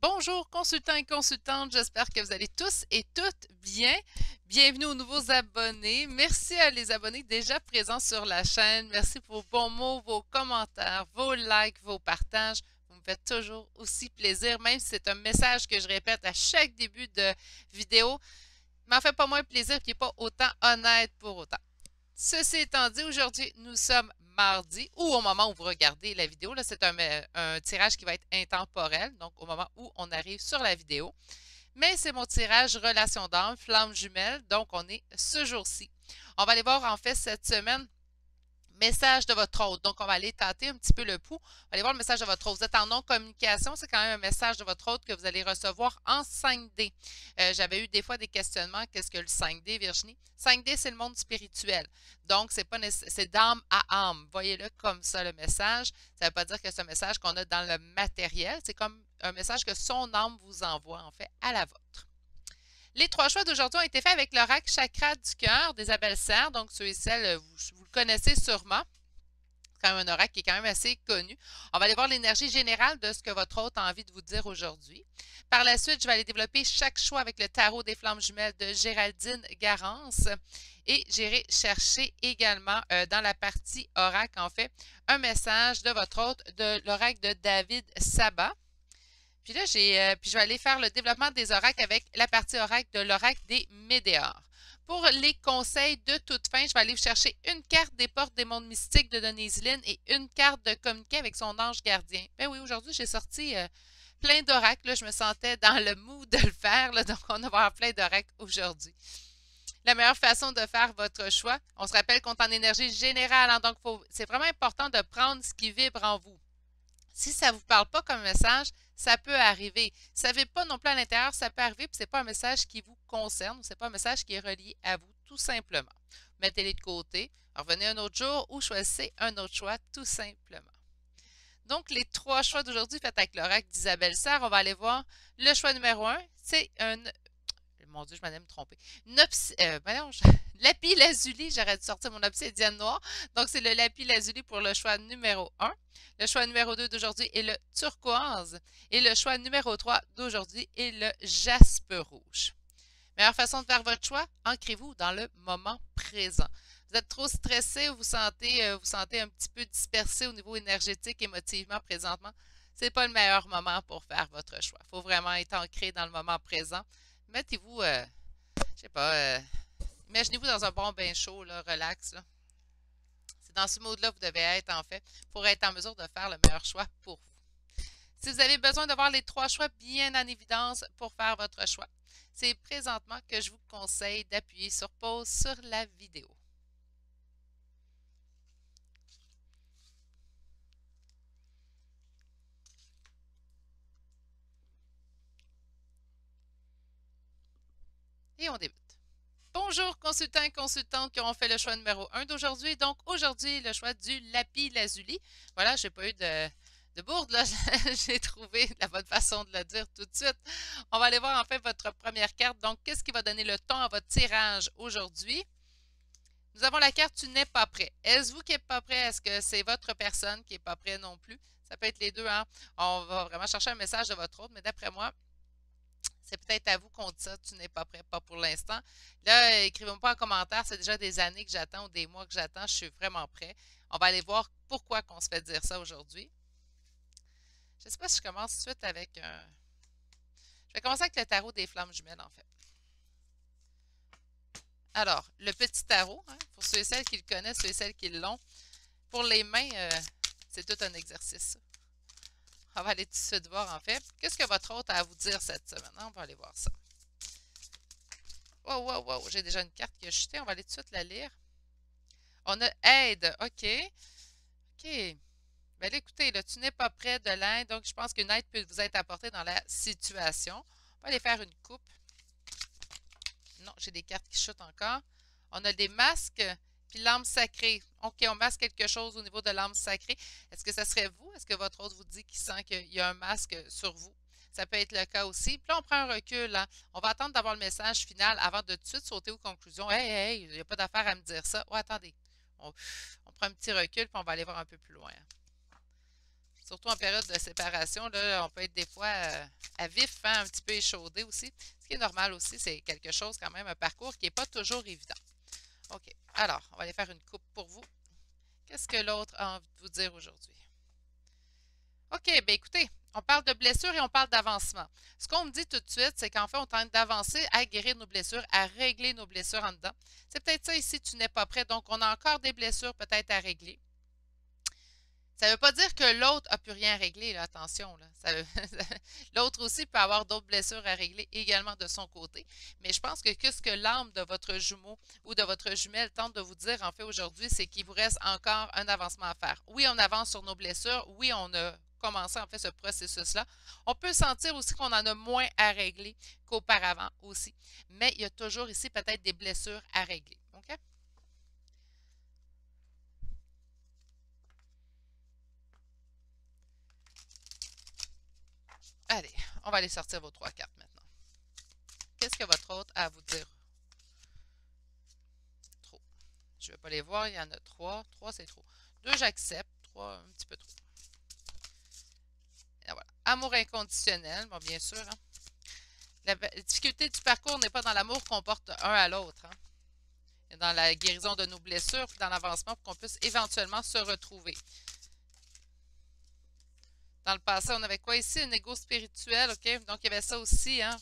Bonjour consultants et consultantes, j'espère que vous allez tous et toutes bien. Bienvenue aux nouveaux abonnés. Merci à les abonnés déjà présents sur la chaîne. Merci pour vos bons mots, vos commentaires, vos likes, vos partages. Vous me faites toujours aussi plaisir, même si c'est un message que je répète à chaque début de vidéo. Il m'en fait pas moins plaisir qu'il n'est pas autant honnête pour autant. Ceci étant dit, aujourd'hui, nous sommes mardi ou au moment où vous regardez la vidéo. Là, c'est un tirage qui va être intemporel, donc au moment où on arrive sur la vidéo. Mais c'est mon tirage relation d'âme, flamme jumelle, donc on est ce jour-ci. On va aller voir en fait cette semaine message de votre hôte. Donc, on va aller tâter un petit peu le pouls. On va aller voir le message de votre hôte. Vous êtes en non-communication, c'est quand même un message de votre hôte que vous allez recevoir en 5D. J'avais eu des fois des questionnements. Qu'est-ce que le 5D, Virginie? 5D, c'est le monde spirituel. Donc, c'est d'âme à âme. Voyez-le comme ça, le message. Ça ne veut pas dire que c'est un message qu'on a dans le matériel. C'est comme un message que son âme vous envoie, en fait, à la vôtre. Les trois choix d'aujourd'hui ont été faits avec l'oracle chakra du cœur d'Isabelle Serre. Donc, ceux et celles, vous le connaissez sûrement. C'est quand même un oracle qui est quand même assez connu. On va aller voir l'énergie générale de ce que votre hôte a envie de vous dire aujourd'hui. Par la suite, je vais aller développer chaque choix avec le tarot des flammes jumelles de Géraldine Garance. Et j'irai chercher également dans la partie oracle, en fait, un message de votre hôte de l'oracle de David Sabat. Puis là, puis je vais aller faire le développement des oracles avec la partie oracle de l'oracle des Médéors. Pour les conseils de toute fin, je vais aller chercher une carte des portes des mondes mystiques de Denise Lynn et une carte de communiquer avec son ange gardien. Ben oui, aujourd'hui, j'ai sorti plein d'oracles. Je me sentais dans le mood de le faire, là, donc on va avoir plein d'oracles aujourd'hui. La meilleure façon de faire votre choix, on se rappelle qu'on est en énergie générale, hein, donc c'est vraiment important de prendre ce qui vibre en vous. Si ça ne vous parle pas comme message, ça peut arriver. Si ça ne vibre pas non plus à l'intérieur, ça peut arriver, puis ce n'est pas un message qui vous concerne, ou ce n'est pas un message qui est relié à vous, tout simplement. Mettez-les de côté, revenez un autre jour ou choisissez un autre choix, tout simplement. Donc, les trois choix d'aujourd'hui faits avec l'oracle d'Isabelle Serre, on va aller voir le choix numéro un, c'est un mon Dieu, je m'en ai me tromper. Lapis lazuli, j'aurais dû sortir mon obsidienne noire. Donc, c'est le lapis lazuli pour le choix numéro 1. Le choix numéro 2 d'aujourd'hui est le turquoise. Et le choix numéro 3 d'aujourd'hui est le jaspe rouge. Meilleure façon de faire votre choix, ancrez-vous dans le moment présent. Vous êtes trop stressé, vous sentez un petit peu dispersé au niveau énergétique, émotivement, présentement. Ce n'est pas le meilleur moment pour faire votre choix. Il faut vraiment être ancré dans le moment présent. Mettez-vous, je sais pas, imaginez-vous dans un bon bain chaud, là, relax. Là. C'est dans ce mode-là que vous devez être, en fait, pour être en mesure de faire le meilleur choix pour vous. Si vous avez besoin de voir les trois choix bien en évidence pour faire votre choix, c'est présentement que je vous conseille d'appuyer sur pause sur la vidéo. Et on débute. Bonjour consultants et consultantes qui ont fait le choix numéro 1 d'aujourd'hui. Donc aujourd'hui, le choix du lapis lazuli. Voilà, j'ai pas eu de bourde, là. J'ai trouvé la bonne façon de le dire tout de suite. On va aller voir en fait votre première carte. Donc, qu'est-ce qui va donner le ton à votre tirage aujourd'hui? Nous avons la carte Tu n'es pas prêt. Est-ce vous qui n'êtes pas prêt? Est-ce que c'est votre personne qui n'est pas prêt non plus? Ça peut être les deux, hein? On va vraiment chercher un message de votre autre, mais d'après moi, c'est peut-être à vous qu'on dit ça, tu n'es pas prêt, pas pour l'instant. Là, écrivez-moi pas en commentaire, c'est déjà des années que j'attends ou des mois que j'attends, je suis vraiment prêt. On va aller voir pourquoi qu'on se fait dire ça aujourd'hui. Je ne sais pas si je commence tout de suite avec un... Je vais commencer avec le tarot des flammes jumelles, en fait. Alors, le petit tarot, hein, pour ceux et celles qui le connaissent, ceux et celles qui l'ont. Pour les mains, c'est tout un exercice. On va aller tout de suite voir, en fait. Qu'est-ce que votre hôte a à vous dire cette semaine? On va aller voir ça. Wow, wow, wow. J'ai déjà une carte qui a chuté. On va aller tout de suite la lire. On a aide. OK. OK. Ben là, écoutez, là, tu n'es pas près de l'aide, donc je pense qu'une aide peut vous être apportée dans la situation. On va aller faire une coupe. Non, j'ai des cartes qui chutent encore. On a des masques, puis l'âme sacrée. OK, on masque quelque chose au niveau de l'âme sacrée. Est-ce que ça serait vous? Est-ce que votre autre vous dit qu'il sent qu'il y a un masque sur vous? Ça peut être le cas aussi. Puis là, on prend un recul. Hein. On va attendre d'avoir le message final avant de tout de suite sauter aux conclusions. Hey, hey, il n'y a pas d'affaire à me dire ça. Oh, attendez. On prend un petit recul, puis on va aller voir un peu plus loin. Surtout en période de séparation, là, on peut être des fois à vif, hein, un petit peu échaudé aussi. Ce qui est normal aussi, c'est quelque chose quand même, un parcours qui n'est pas toujours évident. OK. Alors, on va aller faire une coupe pour vous. Qu'est-ce que l'autre a envie de vous dire aujourd'hui? OK, bien écoutez, on parle de blessures et on parle d'avancement. Ce qu'on me dit tout de suite, c'est qu'en fait, on tente d'avancer à guérir nos blessures, à régler nos blessures en dedans. C'est peut-être ça ici, tu n'es pas prêt, donc on a encore des blessures peut-être à régler. Ça ne veut pas dire que l'autre n'a plus rien à régler, là, attention. Là. L'autre aussi peut avoir d'autres blessures à régler également de son côté. Mais je pense que ce que l'âme de votre jumeau ou de votre jumelle tente de vous dire en fait aujourd'hui, c'est qu'il vous reste encore un avancement à faire. Oui, on avance sur nos blessures. Oui, on a commencé en fait ce processus-là. On peut sentir aussi qu'on en a moins à régler qu'auparavant aussi. Mais il y a toujours ici peut-être des blessures à régler. OK? Allez, on va aller sortir vos trois cartes maintenant. Qu'est-ce que votre hôte a à vous dire? Trop. Je ne vais pas les voir, il y en a trois. Trois, c'est trop. Deux, j'accepte. Trois, un petit peu trop. Et voilà. Amour inconditionnel, bon, bien sûr. Hein. La difficulté du parcours n'est pas dans l'amour qu'on porte un à l'autre. Hein. Et dans la guérison de nos blessures, puis dans l'avancement pour qu'on puisse éventuellement se retrouver. Dans le passé, on avait quoi ici? Un ego spirituel, OK? Donc, il y avait ça aussi, hein?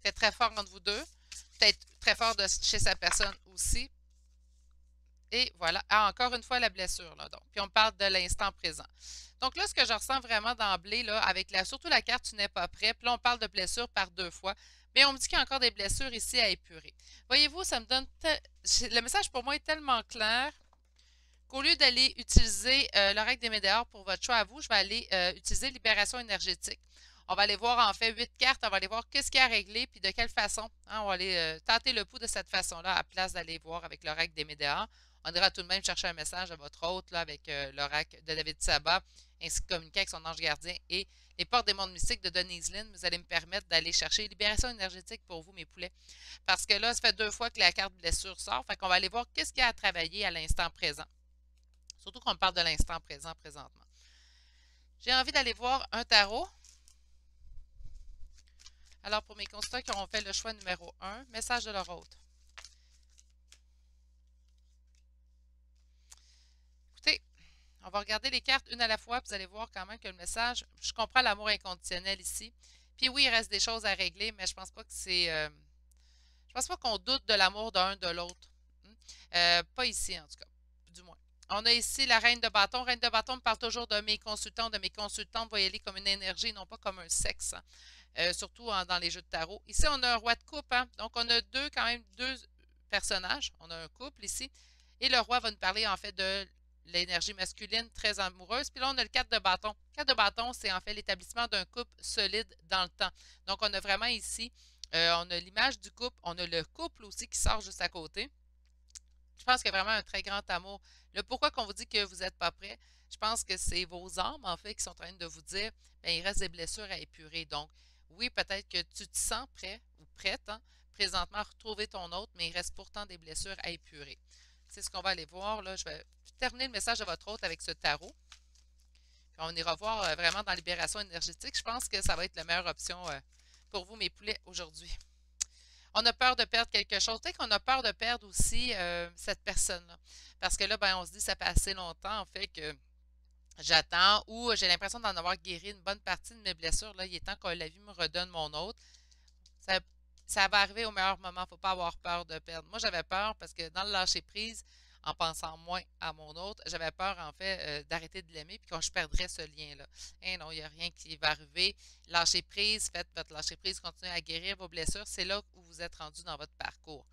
C'est très fort entre vous deux. Peut-être très fort chez sa personne aussi. Et voilà. Ah, encore une fois, la blessure, là. Donc, puis on parle de l'instant présent. Donc là, ce que je ressens vraiment d'emblée, là, avec surtout la carte Tu n'es pas prêt, puis là, on parle de blessure par deux fois. Mais on me dit qu'il y a encore des blessures ici à épurer. Voyez-vous, ça me donne. Le message pour moi est tellement clair qu'au lieu d'aller utiliser le règle des médailleurs pour votre choix à vous, je vais aller utiliser libération énergétique. On va aller voir en fait 8 cartes, on va aller voir qu'est-ce qu'il y a à régler, puis de quelle façon. Hein, on va aller tenter le pouls de cette façon-là, à place d'aller voir avec l'oracle des médailleurs. On ira tout de même chercher un message à votre hôte là, avec l'oracle de David Sabat, ainsi que communiquer avec son ange gardien et les portes des mondes mystiques de Denise Lynn. Vous allez me permettre d'aller chercher libération énergétique pour vous, mes poulets. Parce que là, ça fait 2 fois que la carte blessure sort. Fait qu'on va aller voir qu'est-ce qu'il y a à travailler à l'instant présent. Surtout qu'on parle de l'instant présent présentement. J'ai envie d'aller voir un tarot. Alors, pour mes consultants qui auront fait le choix numéro 1, message de leur hôte. Écoutez, on va regarder les cartes une à la fois, puis vous allez voir quand même que le message, je comprends l'amour inconditionnel ici. Puis oui, il reste des choses à régler, mais je pense pas que c'est... je pense pas qu'on doute de l'amour d'un de l'autre. Pas ici, en tout cas, du moins. On a ici la reine de bâton. Reine de bâton me parle toujours de mes consultants, de mes consultantes. Voyez-les comme une énergie, non pas comme un sexe. Hein. Surtout dans les jeux de tarot. Ici, on a un roi de coupe. Hein? Donc, on a quand même deux personnages. On a un couple ici. Et le roi va nous parler en fait de l'énergie masculine très amoureuse. Puis là, on a le 4 de bâton. Le 4 de bâton, c'est en fait l'établissement d'un couple solide dans le temps. Donc, on a vraiment ici, on a l'image du couple. On a le couple aussi qui sort juste à côté. Je pense qu'il y a vraiment un très grand amour. Le pourquoi qu'on vous dit que vous n'êtes pas prêt, je pense que c'est vos âmes, en fait, qui sont en train de vous dire, bien, il reste des blessures à épurer. Donc, oui, peut-être que tu te sens prêt ou prête, hein, présentement, à retrouver ton autre, mais il reste pourtant des blessures à épurer. C'est ce qu'on va aller voir. Là. Je vais terminer le message de votre autre avec ce tarot. Puis on ira voir vraiment dans Libération énergétique. Je pense que ça va être la meilleure option pour vous, mes poulets, aujourd'hui. On a peur de perdre quelque chose. Peut-être qu'on a peur de perdre aussi cette personne-là. Parce que là, ben, on se dit, ça fait assez longtemps, en fait, que j'attends ou j'ai l'impression d'en avoir guéri une bonne partie de mes blessures. Là, il est temps que la vie me redonne mon autre. Ça, ça va arriver au meilleur moment. Il ne faut pas avoir peur de perdre. Moi, j'avais peur parce que dans le lâcher-prise, en pensant moins à mon autre, j'avais peur, en fait, d'arrêter de l'aimer puis quand je perdrais ce lien-là. Eh non, il n'y a rien qui va arriver. Lâcher prise, faites votre lâcher prise, continuez à guérir vos blessures. C'est là où vous êtes rendu dans votre parcours.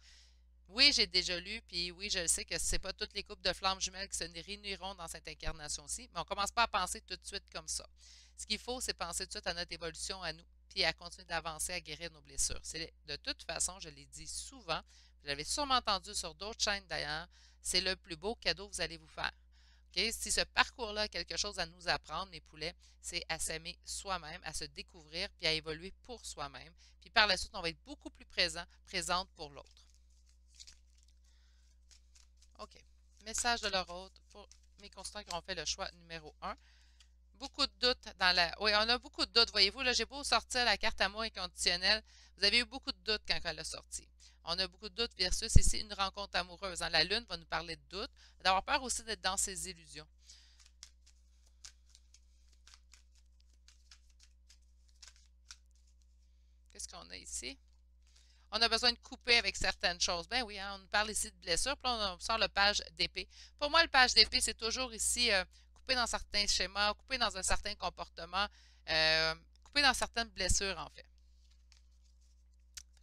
Oui, j'ai déjà lu, puis oui, je le sais que ce n'est pas toutes les couples de flammes jumelles qui se réuniront dans cette incarnation-ci, mais on ne commence pas à penser tout de suite comme ça. Ce qu'il faut, c'est penser tout de suite à notre évolution à nous, puis à continuer d'avancer, à guérir nos blessures. De toute façon, je l'ai dit souvent, vous l'avez sûrement entendu sur d'autres chaînes d'ailleurs, c'est le plus beau cadeau que vous allez vous faire. Okay? Si ce parcours-là a quelque chose à nous apprendre, mes poulets, c'est à s'aimer soi-même, à se découvrir, puis à évoluer pour soi-même. Puis par la suite, on va être beaucoup plus présente pour l'autre. OK. Message de leur hôte pour mes consultants qui ont fait le choix numéro un. Beaucoup de doutes dans la... Oui, on a beaucoup de doutes. Voyez-vous, là, j'ai beau sortir la carte amour inconditionnelle. Vous avez eu beaucoup de doutes quand elle a sorti. On a beaucoup de doutes versus ici une rencontre amoureuse. La Lune va nous parler de doutes, d'avoir peur aussi d'être dans ses illusions. Qu'est-ce qu'on a ici? On a besoin de couper avec certaines choses. Ben oui, hein, on nous parle ici de blessures, puis là, on sort le page d'épée. Pour moi, le page d'épée, c'est toujours ici couper dans certains schémas, couper dans un certain comportement, couper dans certaines blessures, en fait.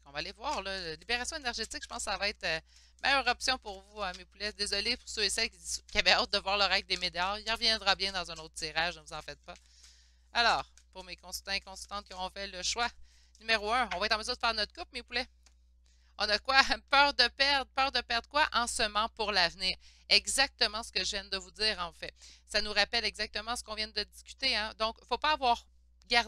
On va aller voir, là. Libération énergétique, je pense que ça va être meilleure option pour vous, mes poulets. Désolé pour ceux et celles qui avaient hâte de voir le règle des médailles. Il reviendra bien dans un autre tirage, ne vous en faites pas. Alors, pour mes consultants et consultantes qui auront fait le choix numéro 1, on va être en mesure de faire notre coupe, mes poulets. On a quoi? Peur de perdre. Peur de perdre quoi? En semant pour l'avenir. Exactement ce que je viens de vous dire, en fait. Ça nous rappelle exactement ce qu'on vient de discuter. Hein? Donc, il ne faut pas avoir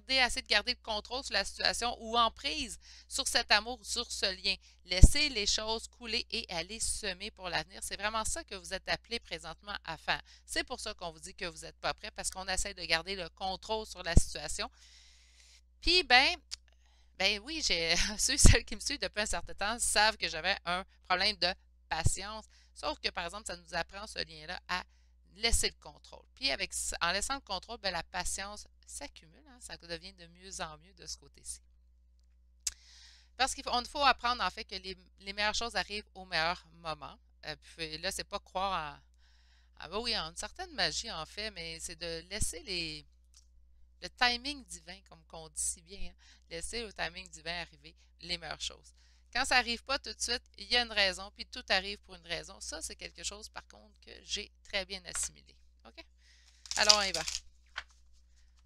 essayer de garder le contrôle sur la situation ou en prise sur cet amour, sur ce lien. Laissez les choses couler et aller semer pour l'avenir. C'est vraiment ça que vous êtes appelé présentement à faire. C'est pour ça qu'on vous dit que vous n'êtes pas prêt parce qu'on essaie de garder le contrôle sur la situation. Puis, ben oui, ceux et celles qui me suivent depuis un certain temps savent que j'avais un problème de patience. Sauf que, par exemple, ça nous apprend ce lien-là à laisser le contrôle. Puis en laissant le contrôle, ben, la patience s'accumule. Hein, ça devient de mieux en mieux de ce côté-ci. Parce qu'il faut apprendre en fait que les meilleures choses arrivent au meilleur moment. Puis là, c'est pas croire ben oui, en une certaine magie en fait, mais c'est de laisser le timing divin, comme qu'on dit si bien, hein, laisser au timing divin arriver les meilleures choses. Quand ça n'arrive pas tout de suite, il y a une raison, puis tout arrive pour une raison. Ça, c'est quelque chose, par contre, que j'ai très bien assimilé. OK? Alors, on y va.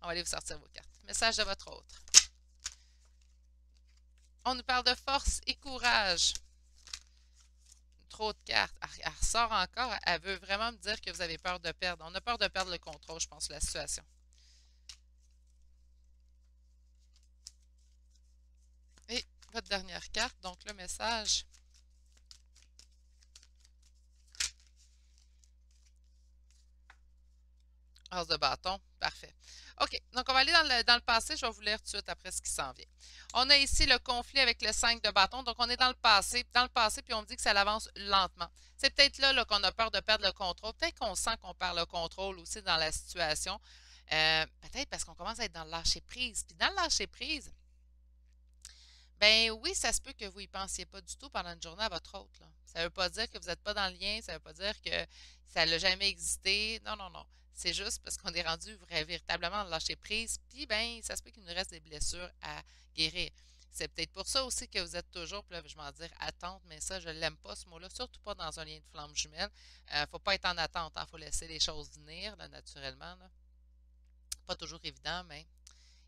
On va aller vous sortir vos cartes. Message de votre autre. On nous parle de force et courage. Trop de cartes. Elle ressort encore. Elle veut vraiment me dire que vous avez peur de perdre. On a peur de perdre le contrôle, je pense, de la situation. Et votre dernière carte, donc le message. As de bâton, parfait. OK, donc on va aller dans le passé, je vais vous lire tout de suite après ce qui s'en vient. On a ici le conflit avec le 5 de bâton, donc on est dans le passé, puis on me dit que ça avance lentement. C'est peut-être là, qu'on a peur de perdre le contrôle, peut-être qu'on sent qu'on perd le contrôle aussi dans la situation, peut-être parce qu'on commence à être dans le lâcher-prise. Puis dans le lâcher-prise, ben oui, ça se peut que vous y pensiez pas du tout pendant une journée à votre autre. Là. Ça ne veut pas dire que vous n'êtes pas dans le lien, ça ne veut pas dire que ça n'a jamais existé. Non, non, non. C'est juste parce qu'on est rendu véritablement dans le lâcher prise, puis ben, ça se peut qu'il nous reste des blessures à guérir. C'est peut-être pour ça aussi que vous êtes toujours, puis là, je m'en dire attente, mais ça, je ne l'aime pas ce mot-là, surtout pas dans un lien de flamme jumelle. Il ne faut pas être en attente, il faut laisser les choses venir là, naturellement. Là. Pas toujours évident, mais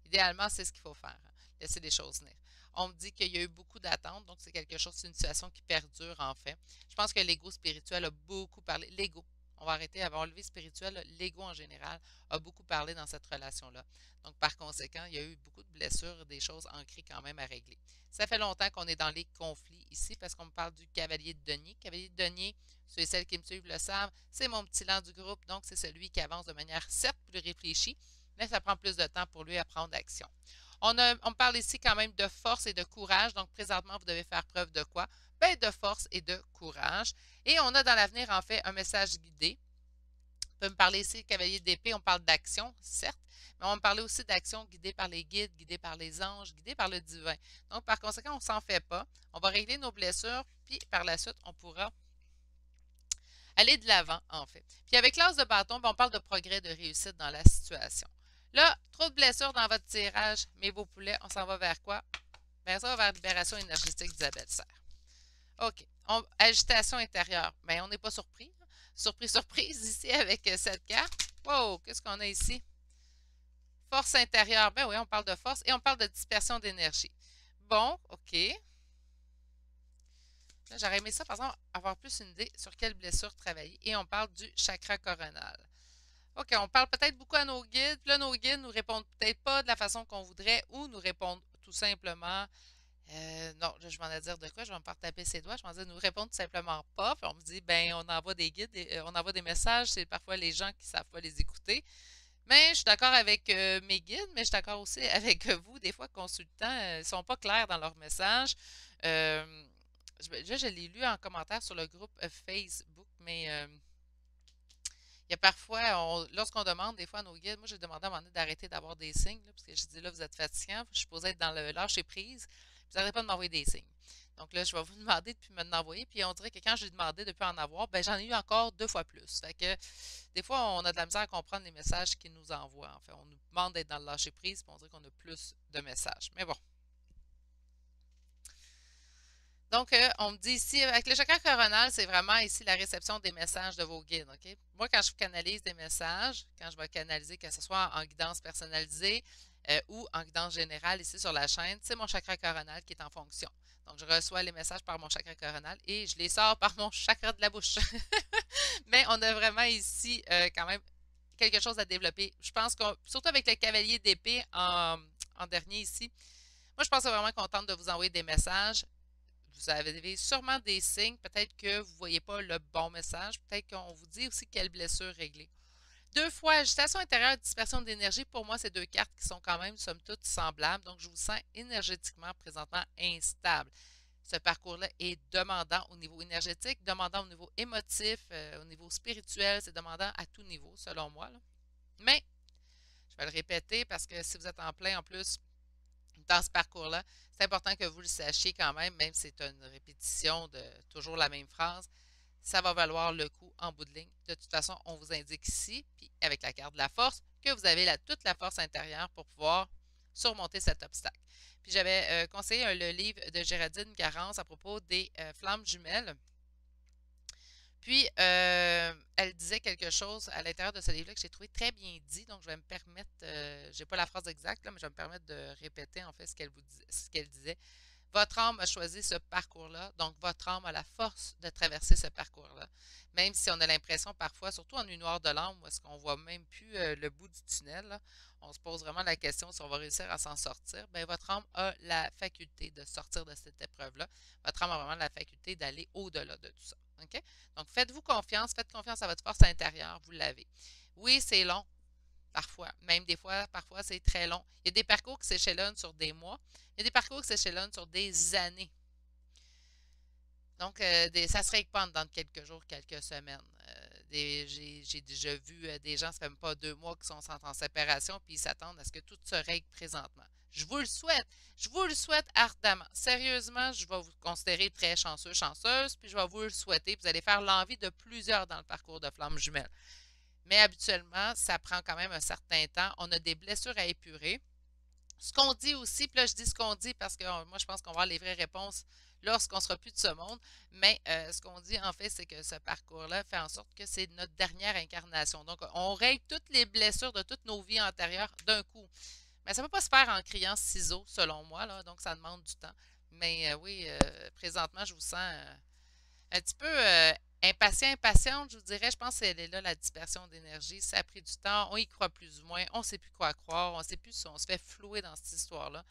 idéalement, c'est ce qu'il faut faire. Hein, laisser les choses venir. On me dit qu'il y a eu beaucoup d'attentes, donc c'est quelque chose, c'est une situation qui perdure en fait. Je pense que l'ego spirituel a beaucoup parlé. L'ego, on va arrêter, avoir levé spirituel, l'ego en général a beaucoup parlé dans cette relation-là. Donc par conséquent, il y a eu beaucoup de blessures, des choses ancrées quand même à régler. Ça fait longtemps qu'on est dans les conflits ici parce qu'on me parle du cavalier de denier. Cavalier de denier, ceux et celles qui me suivent le savent, c'est mon petit lent du groupe, donc c'est celui qui avance de manière certes plus réfléchie, mais ça prend plus de temps pour lui à prendre action. On me parle ici quand même de force et de courage. Donc, présentement, vous devez faire preuve de quoi? Ben, de force et de courage. Et on a dans l'avenir, en fait, un message guidé. On peut me parler ici, cavalier d'épée, on parle d'action, certes, mais on va me parler aussi d'action guidée par les guides, guidée par les anges, guidée par le divin. Donc, par conséquent, on ne s'en fait pas. On va régler nos blessures, puis par la suite, on pourra aller de l'avant, en fait. Puis avec l'as de bâton, ben, on parle de progrès, de réussite dans la situation. Là, trop de blessures dans votre tirage, mais vos poulets, on s'en va vers quoi? Bien, ça va vers libération énergétique d'Isabelle Serre. OK. Agitation intérieure. Bien, on n'est pas surpris. Hein? Surprise, surprise, ici, avec cette carte. Wow, qu'est-ce qu'on a ici? Force intérieure. Ben oui, on parle de force et on parle de dispersion d'énergie. Bon, OK. J'aurais aimé ça, par exemple, avoir plus une idée sur quelle blessure travailler. Et on parle du chakra coronal. OK, on parle peut-être beaucoup à nos guides. Puis là, nos guides nous répondent peut-être pas de la façon qu'on voudrait ou nous répondent tout simplement Non, là, je m'en ai dire de quoi? Je vais me faire taper ses doigts. Je m'en dis, nous répondent tout simplement pas. Puis on me dit, ben, on envoie des guides, on envoie des messages. C'est parfois les gens qui savent pas les écouter. Mais je suis d'accord avec mes guides, mais je suis d'accord aussi avec vous. Des fois, consultants, ils sont pas clairs dans leurs messages. Euh, je l'ai lu en commentaire sur le groupe Facebook, mais il y a parfois, lorsqu'on demande des fois à nos guides, moi j'ai demandé à un moment donné d'arrêter d'avoir des signes, là, parce que je dis là, vous êtes fatigant, je suis supposée être dans le lâcher prise, vous n'arrêtez pas de m'envoyer des signes. Donc là, je vais vous demander depuis me l'envoyer, puis on dirait que quand j'ai demandé de ne plus en avoir, ben j'en ai eu encore 2 fois plus. Fait que des fois, on a de la misère à comprendre les messages qu'ils nous envoient. En fait, on nous demande d'être dans le lâcher prise, puis on dirait qu'on a plus de messages. Mais bon. Donc, on me dit ici, avec le chakra coronal, c'est vraiment ici la réception des messages de vos guides, OK? Moi, quand je canalise des messages, quand je vais canaliser, que ce soit en guidance personnalisée ou en guidance générale ici sur la chaîne, c'est mon chakra coronal qui est en fonction. Donc, je reçois les messages par mon chakra coronal et je les sors par mon chakra de la bouche. Mais on a vraiment ici quand même quelque chose à développer. Je pense que, surtout avec le cavalier d'épée en dernier ici, moi, je pense vraiment contente de vous envoyer des messages. Vous avez sûrement des signes. Peut-être que vous ne voyez pas le bon message. Peut-être qu'on vous dit aussi quelle blessure régler. 2 fois, agitation intérieure et dispersion d'énergie. Pour moi, c'est 2 cartes qui sont quand même, somme toute, semblables. Donc, je vous sens énergétiquement présentement instable. Ce parcours-là est demandant au niveau énergétique, demandant au niveau émotif, au niveau spirituel. C'est demandant à tout niveau, selon moi, là. Mais, je vais le répéter parce que si vous êtes en plein, en plus, dans ce parcours-là, c'est important que vous le sachiez quand même si c'est une répétition de toujours la même phrase, ça va valoir le coup en bout de ligne. De toute façon, on vous indique ici, puis avec la carte de la force, que vous avez toute la force intérieure pour pouvoir surmonter cet obstacle. Puis j'avais conseillé le livre de Géraldine Garance à propos des flammes jumelles. Puis, elle disait quelque chose à l'intérieur de ce livre-là que j'ai trouvé très bien dit. Donc, je vais me permettre, j'ai pas la phrase exacte, là, mais je vais me permettre de répéter en fait ce qu'elle disait. Votre âme a choisi ce parcours-là, donc votre âme a la force de traverser ce parcours-là. Même si on a l'impression parfois, surtout en nuit noire de l'âme, où est-ce qu'on voit même plus le bout du tunnel, là, on se pose vraiment la question si on va réussir à s'en sortir. Bien, votre âme a la faculté de sortir de cette épreuve-là. Votre âme a vraiment la faculté d'aller au-delà de tout ça. OK? Donc, faites-vous confiance, faites confiance à votre force intérieure, vous l'avez. Oui, c'est long, parfois. Même des fois, parfois, c'est très long. Il y a des parcours qui s'échelonnent sur des mois. Il y a des parcours qui s'échelonnent sur des années. Donc, ça se règle pas dans quelques jours, quelques semaines. J'ai déjà vu des gens, ça fait même pas 2 mois, qui sont en séparation, puis ils s'attendent à ce que tout se règle présentement. Je vous le souhaite. Je vous le souhaite ardemment. Sérieusement, je vais vous considérer très chanceux, chanceuse, puis je vais vous le souhaiter. Vous allez faire l'envie de plusieurs dans le parcours de flamme jumelle. Mais habituellement, ça prend quand même un certain temps. On a des blessures à épurer. Ce qu'on dit aussi, puis là je dis ce qu'on dit parce que moi je pense qu'on va avoir les vraies réponses lorsqu'on sera plus de ce monde, mais ce qu'on dit en fait, c'est que ce parcours-là fait en sorte que c'est notre dernière incarnation. Donc on règle toutes les blessures de toutes nos vies antérieures d'un coup. Mais ça ne peut pas se faire en criant ciseaux, selon moi, là, donc ça demande du temps. Mais oui, présentement, je vous sens un petit peu impatiente, je vous dirais. Je pense qu'elle est là, la dispersion d'énergie. Ça a pris du temps. On y croit plus ou moins. On ne sait plus quoi croire. On ne sait plus si on se fait flouer dans cette histoire-là.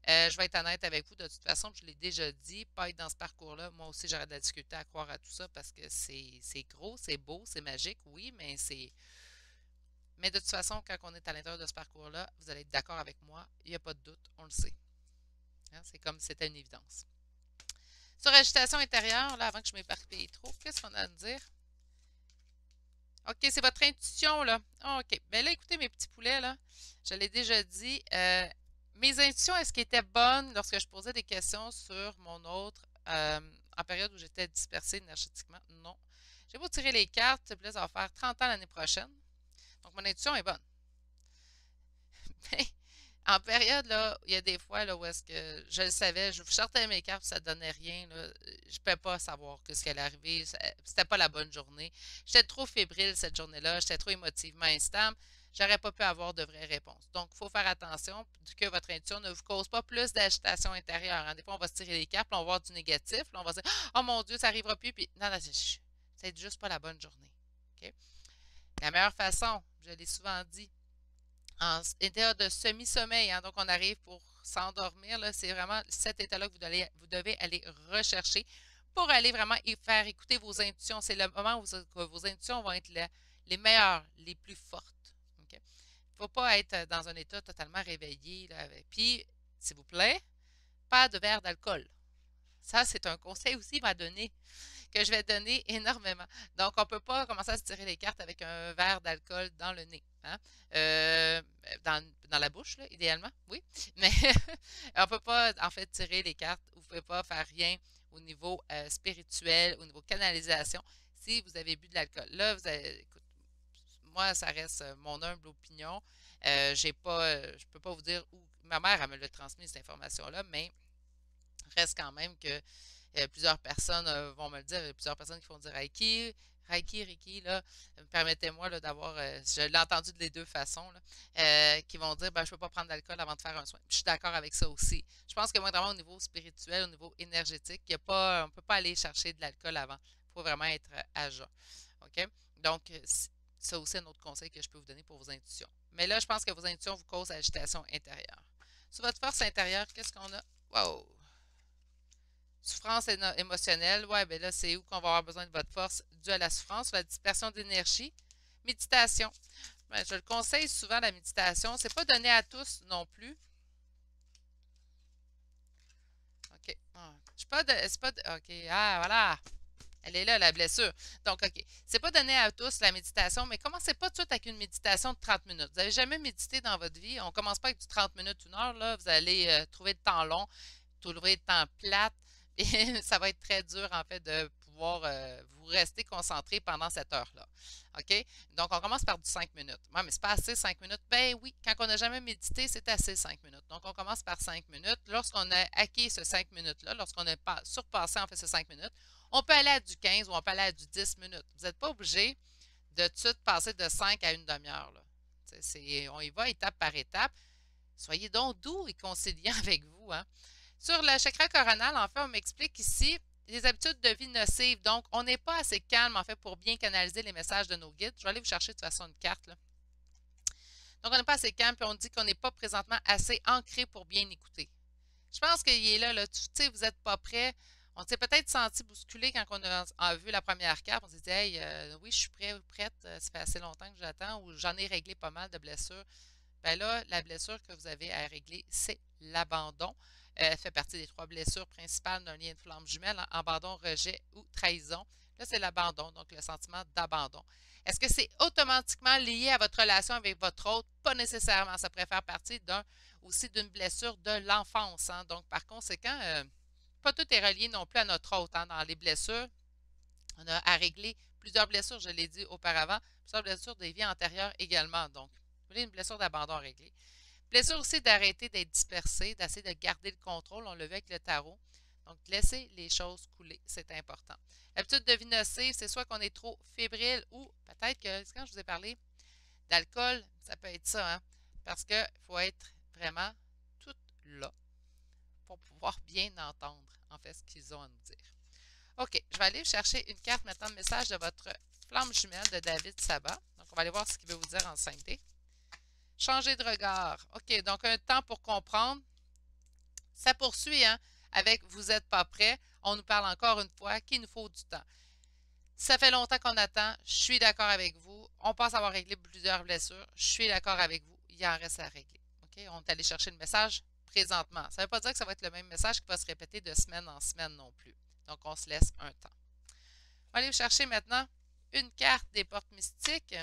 Je vais être honnête avec vous. De toute façon, je l'ai déjà dit, pas être dans ce parcours-là. Moi aussi, j'aurais de la difficulté à croire à tout ça parce que c'est gros, c'est beau, c'est magique, oui, mais c'est. Mais de toute façon, quand on est à l'intérieur de ce parcours-là, vous allez être d'accord avec moi. Il n'y a pas de doute, on le sait. Hein, c'est comme si c'était une évidence. Sur agitation intérieure, là, avant que je m'éparpille trop, qu'est-ce qu'on a à me dire? OK, c'est votre intuition, là. Ah, OK. Bien là, écoutez, mes petits poulets, là, je l'ai déjà dit. Mes intuitions, est-ce qu'elles étaient bonnes lorsque je posais des questions sur mon autre en période où j'étais dispersée énergétiquement? Non. J'ai beau tirer les cartes, s'il te plaît, ça va faire 30 ans l'année prochaine. Donc, mon intuition est bonne. Mais en période, là, il y a des fois là, où est-ce que je le savais, je sortais mes cartes, ça ne donnait rien. Là, je ne pouvais pas savoir ce qui allait arriver. C'était pas la bonne journée. J'étais trop fébrile cette journée-là. J'étais trop émotivement instable. J'aurais pas pu avoir de vraies réponses. Donc, il faut faire attention que votre intuition ne vous cause pas plus d'agitation intérieure. Hein. Des fois, on va se tirer les cartes, puis on va voir du négatif, puis on va se dire oh mon Dieu, ça n'arrivera plus. Puis, non, non, c'est juste pas la bonne journée. OK? La meilleure façon, je l'ai souvent dit, en état de semi-sommeil. Hein, donc, on arrive pour s'endormir, là, c'est vraiment cet état-là que vous devez aller rechercher pour aller vraiment faire écouter vos intuitions. C'est le moment où vos intuitions vont être les meilleures, les plus fortes. OK? Il ne faut pas être dans un état totalement réveillé, là. Puis, s'il vous plaît, pas de verre d'alcool. Ça, c'est un conseil aussi à donner, que je vais donner énormément. Donc, on ne peut pas commencer à se tirer les cartes avec un verre d'alcool dans le nez. Hein? Dans la bouche, là, idéalement, oui. Mais on ne peut pas, en fait, tirer les cartes. Vous ne pouvez pas faire rien au niveau spirituel, au niveau canalisation, si vous avez bu de l'alcool. Là, écoute, moi, ça reste mon humble opinion. J'ai pas, je ne peux pas vous dire où. Ma mère, elle me l'a transmis, cette information-là, mais reste quand même que plusieurs personnes vont me le dire, plusieurs personnes qui vont dire Reiki, là, permettez-moi d'avoir, je l'ai entendu de les deux façons, là, qui vont dire, ben, je ne peux pas prendre d'alcool avant de faire un soin. Puis je suis d'accord avec ça aussi. Je pense que moi, vraiment, au niveau spirituel, au niveau énergétique, on ne peut pas aller chercher de l'alcool avant. Il faut vraiment être à jeun. OK? Donc, ça aussi, un autre conseil que je peux vous donner pour vos intuitions. Mais là, je pense que vos intuitions vous causent agitation intérieure. Sur votre force intérieure, qu'est-ce qu'on a? Wow! Souffrance émotionnelle, ouais, ben là, c'est où qu'on va avoir besoin de votre force due à la souffrance, la dispersion d'énergie. Méditation. Ben, je le conseille souvent, la méditation. C'est pas donné à tous non plus. OK. Ah, je suis pas de, c'est pas de- OK. Ah, voilà. Elle est là, la blessure. Donc, OK. C'est pas donné à tous la méditation, mais commencez pas tout de suite avec une méditation de 30 minutes. Vous n'avez jamais médité dans votre vie. On commence pas avec du 30 minutes, une heure, là. Vous allez trouver le temps long, trouver le temps plate. Et ça va être très dur, en fait, de pouvoir vous rester concentré pendant cette heure-là. OK? Donc, on commence par du 5 minutes. Ouais, mais c'est pas assez 5 minutes. Ben oui, quand on n'a jamais médité, c'est assez 5 minutes. Donc, on commence par 5 minutes. Lorsqu'on a acquis ce 5 minutes-là, lorsqu'on a surpassé, en fait, ces 5 minutes, on peut aller à du 15 ou on peut aller à du 10 minutes. Vous n'êtes pas obligé de tout de suite passer de 5 à une demi-heure, là. On y va étape par étape. Soyez donc doux et conciliant avec vous, hein? Sur le chakra coronal, en fait, on m'explique ici les habitudes de vie nocives. Donc, on n'est pas assez calme, en fait, pour bien canaliser les messages de nos guides. Je vais aller vous chercher de toute façon une carte, là. Donc, on n'est pas assez calme, puis on dit qu'on n'est pas présentement assez ancré pour bien écouter. Je pense qu'il est là, tu sais, vous n'êtes pas prêt. On s'est peut-être senti bousculé quand on a vu la première carte. On s'est dit, hey, oui, je suis prêt ou prête. Ça fait assez longtemps que j'attends ou j'en ai réglé pas mal de blessures. Ben là, la blessure que vous avez à régler, c'est l'abandon. Elle fait partie des trois blessures principales d'un lien de flamme jumelle, hein, abandon, rejet ou trahison. Là, c'est l'abandon, donc le sentiment d'abandon. Est-ce que c'est automatiquement lié à votre relation avec votre autre? Pas nécessairement. Ça pourrait faire partie aussi d'une blessure de l'enfance, hein. Donc, par conséquent, pas tout est relié non plus à notre autre, hein. Dans les blessures, on a à régler plusieurs blessures, je l'ai dit auparavant, plusieurs blessures des vies antérieures également. Donc, vous voulez une blessure d'abandon à régler. Blessure aussi d'arrêter d'être dispersé, d'essayer de garder le contrôle. On le vu avec le tarot. Donc, laisser les choses couler, c'est important. L'habitude de vie nocive, c'est soit qu'on est trop fébrile ou peut-être que, quand je vous ai parlé d'alcool, ça peut être ça, hein? Parce qu'il faut être vraiment tout là pour pouvoir bien entendre, en fait, ce qu'ils ont à nous dire. OK, je vais aller chercher une carte maintenant de message de votre flamme jumelle de David Sabat. Donc, on va aller voir ce qu'il veut vous dire en 5D. Changer de regard. OK, donc un temps pour comprendre. Ça poursuit, hein, avec vous n'êtes pas prêt. On nous parle encore une fois qu'il nous faut du temps. Ça fait longtemps qu'on attend. Je suis d'accord avec vous. On pense avoir réglé plusieurs blessures. Je suis d'accord avec vous. Il en reste à régler. OK, on est allé chercher le message présentement. Ça ne veut pas dire que ça va être le même message qui va se répéter de semaine en semaine non plus. Donc, on se laisse un temps. On va aller chercher maintenant une carte des portes mystiques.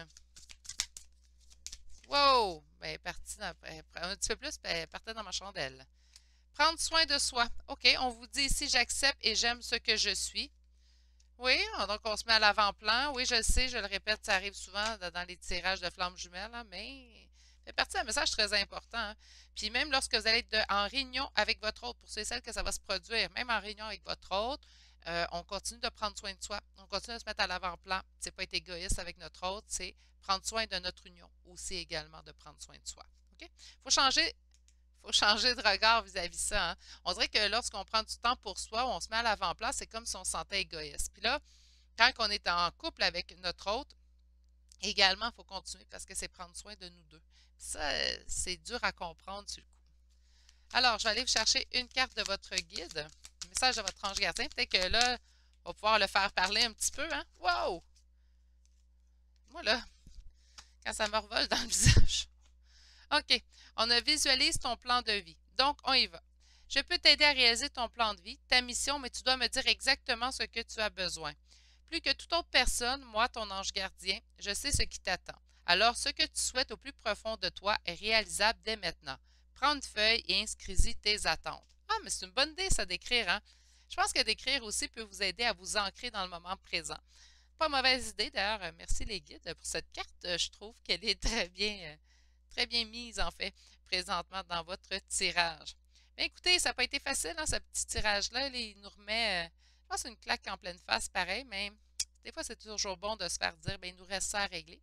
Wow! Ben, un petit peu plus, ben, partez dans ma chandelle. Prendre soin de soi. OK, on vous dit ici, j'accepte et j'aime ce que je suis. Oui, donc on se met à l'avant-plan. Oui, je le sais, je le répète, ça arrive souvent dans les tirages de flammes jumelles, hein, mais ça fait partie d'un message très important, hein. Puis même lorsque vous allez être en réunion avec votre hôte, pour ceux et celles que ça va se produire, même en réunion avec votre hôte, on continue de prendre soin de soi. On continue de se mettre à l'avant-plan. C'est pas être égoïste avec notre hôte, c'est prendre soin de notre union aussi également de prendre soin de soi. OK? Faut changer de regard vis-à-vis ça, hein. On dirait que lorsqu'on prend du temps pour soi, on se met à l'avant-plan, c'est comme si on se sentait égoïste. Puis là, quand on est en couple avec notre hôte, également, il faut continuer parce que c'est prendre soin de nous deux. Puis ça, c'est dur à comprendre sur le coup. Alors, je vais aller vous chercher une carte de votre guide, un message de votre ange gardien. Peut-être que là, on va pouvoir le faire parler un petit peu, hein? Wow! Moi, là, quand ça me revole dans le visage. OK. On a visualise ton plan de vie. Donc, on y va. Je peux t'aider à réaliser ton plan de vie, ta mission, mais tu dois me dire exactement ce que tu as besoin. Plus que toute autre personne, moi, ton ange gardien, je sais ce qui t'attend. Alors, ce que tu souhaites au plus profond de toi est réalisable dès maintenant. Prends une feuille et inscris-y tes attentes. Ah, mais c'est une bonne idée, ça, d'écrire, hein? Je pense que d'écrire aussi peut vous aider à vous ancrer dans le moment présent. Pas mauvaise idée, d'ailleurs. Merci les guides pour cette carte. Je trouve qu'elle est très bien mise, en fait, présentement dans votre tirage. Mais écoutez, ça n'a pas été facile, hein, ce petit tirage-là. Il nous remet, je pense, une claque en pleine face, pareil, mais des fois, c'est toujours bon de se faire dire, bien, il nous reste ça à régler.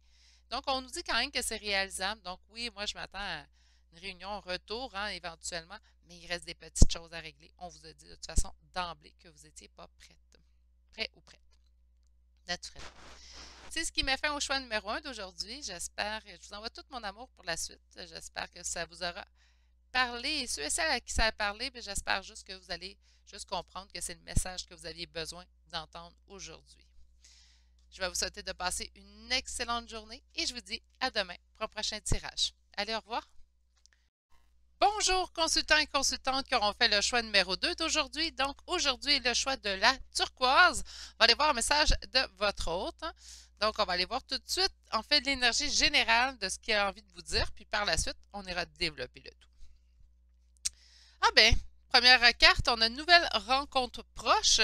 Donc, on nous dit quand même que c'est réalisable. Donc, oui, moi, je m'attends à une réunion retour, hein, éventuellement, mais il reste des petites choses à régler. On vous a dit de toute façon d'emblée que vous n'étiez pas prêt ou prête, naturellement. C'est ce qui met fin au choix numéro 1 d'aujourd'hui. J'espère, je vous envoie tout mon amour pour la suite. J'espère que ça vous aura parlé. Et ceux et celles à qui ça a parlé, j'espère juste que vous allez juste comprendre que c'est le message que vous aviez besoin d'entendre aujourd'hui. Je vais vous souhaiter de passer une excellente journée et je vous dis à demain pour un prochain tirage. Allez, au revoir. Bonjour consultants et consultantes qui auront fait le choix numéro 2 d'aujourd'hui. Donc aujourd'hui, le choix de la turquoise. On va aller voir un message de votre hôte. Donc on va aller voir tout de suite, en fait, l'énergie générale de ce qu'il a envie de vous dire. Puis par la suite, on ira développer le tout. Ah ben, première carte, on a une nouvelle rencontre proche.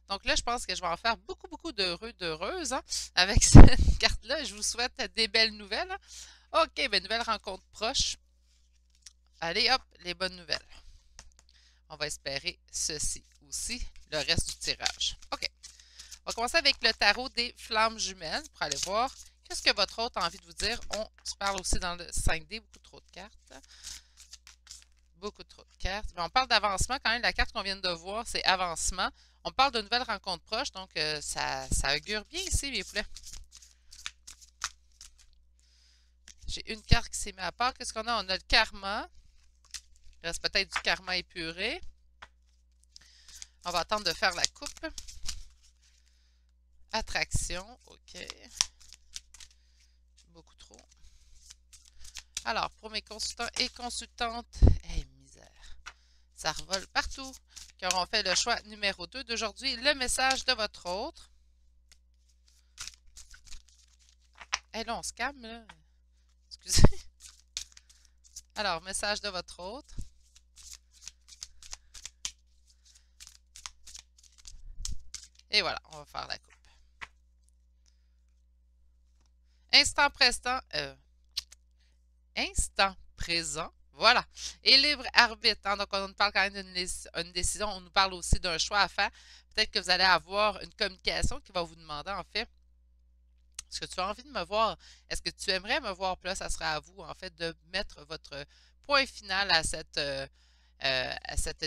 Donc là, je pense que je vais en faire beaucoup d'heureux, d'heureuses, hein, avec cette carte-là. Je vous souhaite des belles nouvelles. OK, ben nouvelle rencontre proche. Allez, hop, les bonnes nouvelles. On va espérer ceci aussi, le reste du tirage. OK. On va commencer avec le tarot des flammes jumelles pour aller voir qu'est-ce que votre hôte a envie de vous dire. On se parle aussi dans le 5D, beaucoup trop de cartes. Beaucoup trop de cartes. Mais on parle d'avancement quand même. La carte qu'on vient de voir, c'est avancement. On parle de nouvelles rencontres proches, donc ça augure bien ici, mes poulets. J'ai une carte qui s'est mise à part. Qu'est-ce qu'on a? On a le karma. Il reste peut-être du karma épuré. On va attendre de faire la coupe. Attraction, OK. Beaucoup trop. Alors, pour mes consultants et consultantes, misère. Ça revole partout. Qui auront fait le choix numéro 2 d'aujourd'hui. Le message de votre autre. Là, on se calme, là. Excusez. Alors, message de votre autre. Et voilà, on va faire la coupe. Instant présent. Instant présent. Voilà. Et libre arbitre. Hein? Donc, on nous parle quand même d'une décision. On nous parle aussi d'un choix à faire. Peut-être que vous allez avoir une communication qui va vous demander, en fait, est-ce que tu as envie de me voir? Est-ce que tu aimerais me voir? Puis là, ça sera à vous, en fait, de mettre votre point final à cette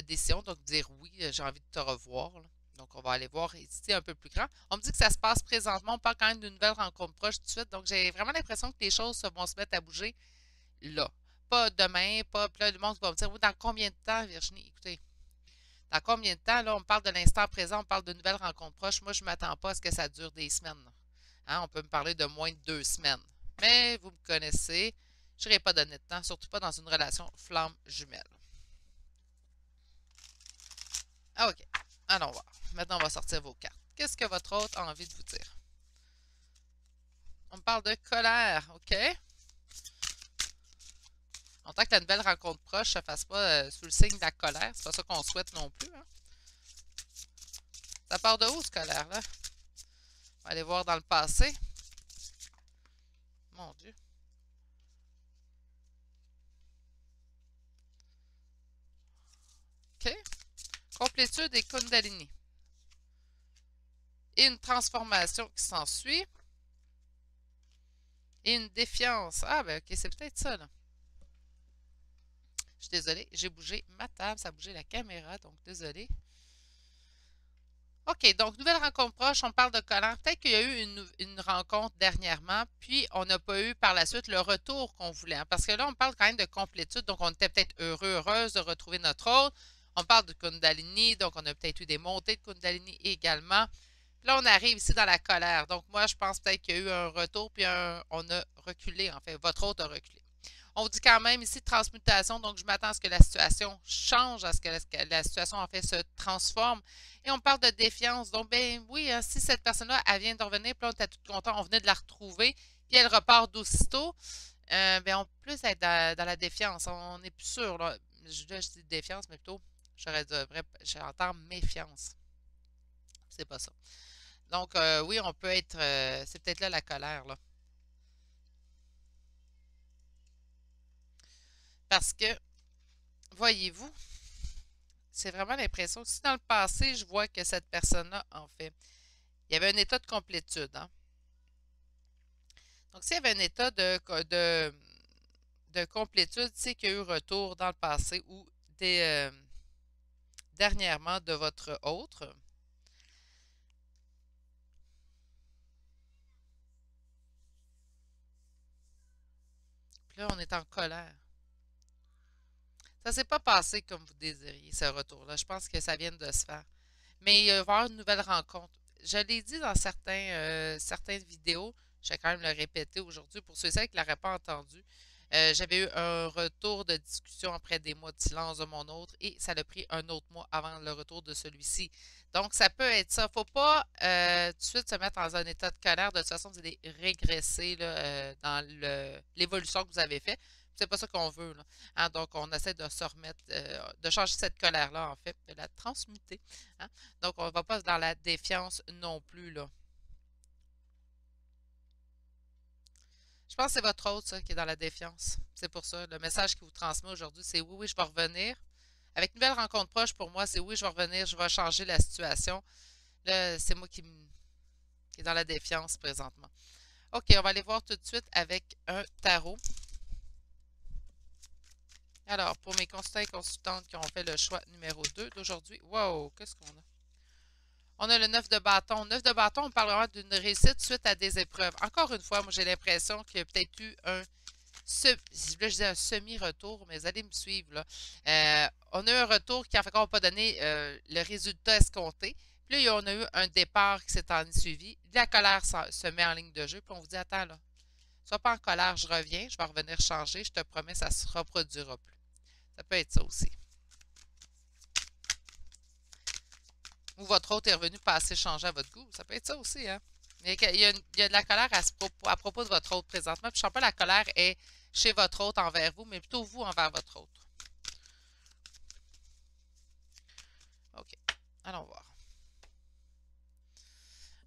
décision. Donc, dire oui, j'ai envie de te revoir. Là. Donc, on va aller voir ici un peu plus grand. On me dit que ça se passe présentement. On parle quand même d'une nouvelle rencontre proche tout de suite. Donc, j'ai vraiment l'impression que les choses vont se mettre à bouger là. Pas demain, pas. Puis là, le monde va me dire, oui, dans combien de temps, Virginie? Écoutez, dans combien de temps? Là, on parle de l'instant présent, on parle de nouvelles rencontres proches. Moi, je ne m'attends pas à ce que ça dure des semaines. Hein, on peut me parler de moins de 2 semaines. Mais vous me connaissez, je n'irai pas donner de temps, surtout pas dans une relation flamme jumelle. Ah, OK. Allons voir. Maintenant, on va sortir vos cartes. Qu'est-ce que votre hôte a envie de vous dire? On me parle de colère, OK? On entend que la nouvelle rencontre proche ne se fasse pas sous le signe de la colère. C'est pas ça qu'on souhaite non plus. Hein? Ça part de où, ce colère-là? On va aller voir dans le passé. Mon Dieu. OK. Complétude des Kundalini. Et une transformation qui s'ensuit. Et une défiance. Ah, ben OK, c'est peut-être ça, là. Je suis désolée, j'ai bougé ma table, ça a bougé la caméra, donc désolée. OK, donc nouvelle rencontre proche, on parle de colère. Peut-être qu'il y a eu une rencontre dernièrement, puis on n'a pas eu par la suite le retour qu'on voulait, hein, parce que là, on parle quand même de complétude, donc on était peut-être heureux, heureuse de retrouver notre autre. On parle de Kundalini, donc on a peut-être eu des montées de Kundalini également. Puis là, on arrive ici dans la colère. Donc moi, je pense peut-être qu'il y a eu un retour, puis on a reculé, en fait, votre autre a reculé. On vous dit quand même ici transmutation, donc je m'attends à ce que la situation change, à ce que la situation en fait se transforme. Et on parle de défiance. Donc, ben oui, hein, si cette personne-là, elle vient de revenir, puis là, on était tout content, on venait de la retrouver, puis elle repart d'aussitôt, ben on peut plus être dans la défiance. On n'est plus sûr, là. Je dis défiance, mais plutôt, j'entends méfiance. C'est pas ça. Donc, oui, on peut être, c'est peut-être là la colère, là. Parce que, voyez-vous, c'est vraiment l'impression que si dans le passé, je vois que cette personne-là, en fait, il y avait un état de complétude, hein. Donc, s'il y avait un état de complétude, c'est qu'il y a eu retour dans le passé ou dernièrement de votre autre. Puis là, on est en colère. Ça ne s'est pas passé comme vous désiriez, ce retour-là. Je pense que ça vient de se faire. Mais il va y avoir une nouvelle rencontre. Je l'ai dit dans certaines vidéos, je vais quand même le répéter aujourd'hui pour ceux et celles qui ne l'auraient pas entendu. J'avais eu un retour de discussion après des mois de silence de mon autre et ça a pris un autre mois avant le retour de celui-ci. Donc, ça peut être ça. Faut pas tout de suite se mettre dans un état de colère. De toute façon, vous allez régresser là, dans l'évolution que vous avez faite. C'est pas ça qu'on veut, là. Hein, donc, on essaie de se remettre, de changer cette colère-là, en fait, de la transmuter. Hein. Donc, on ne va pas dans la défiance non plus, là. Je pense que c'est votre autre, ça, qui est dans la défiance. C'est pour ça. Le message qu'il vous transmet aujourd'hui, c'est oui, oui, je vais revenir. Avec une nouvelle rencontre proche, pour moi, c'est oui, je vais revenir, je vais changer la situation. Là, c'est moi qui est dans la défiance présentement. OK, on va aller voir tout de suite avec un tarot. Alors, pour mes consultants et consultantes qui ont fait le choix numéro 2 d'aujourd'hui, wow, qu'est-ce qu'on a? On a le 9 de bâton. 9 de bâton, on parle vraiment d'une réussite suite à des épreuves. Encore une fois, moi, j'ai l'impression qu'il y a peut-être eu là, je dis un semi-retour, mais vous allez me suivre, là. On a eu un retour qui, en fait, n'a pas donné le résultat escompté. Puis là, on a eu un départ qui s'est en suivi. La colère se met en ligne de jeu. Puis on vous dit, attends, là, sois pas en colère, je reviens, je vais revenir changer. Je te promets, ça ne se reproduira plus. Ça peut être ça aussi. Ou votre hôte est revenu pas assez changer à votre goût. Ça peut être ça aussi, hein? Il y a de la colère à propos de votre hôte présentement. Puis je ne sens pas la colère est chez votre hôte envers vous, mais plutôt vous envers votre hôte. OK. Allons voir.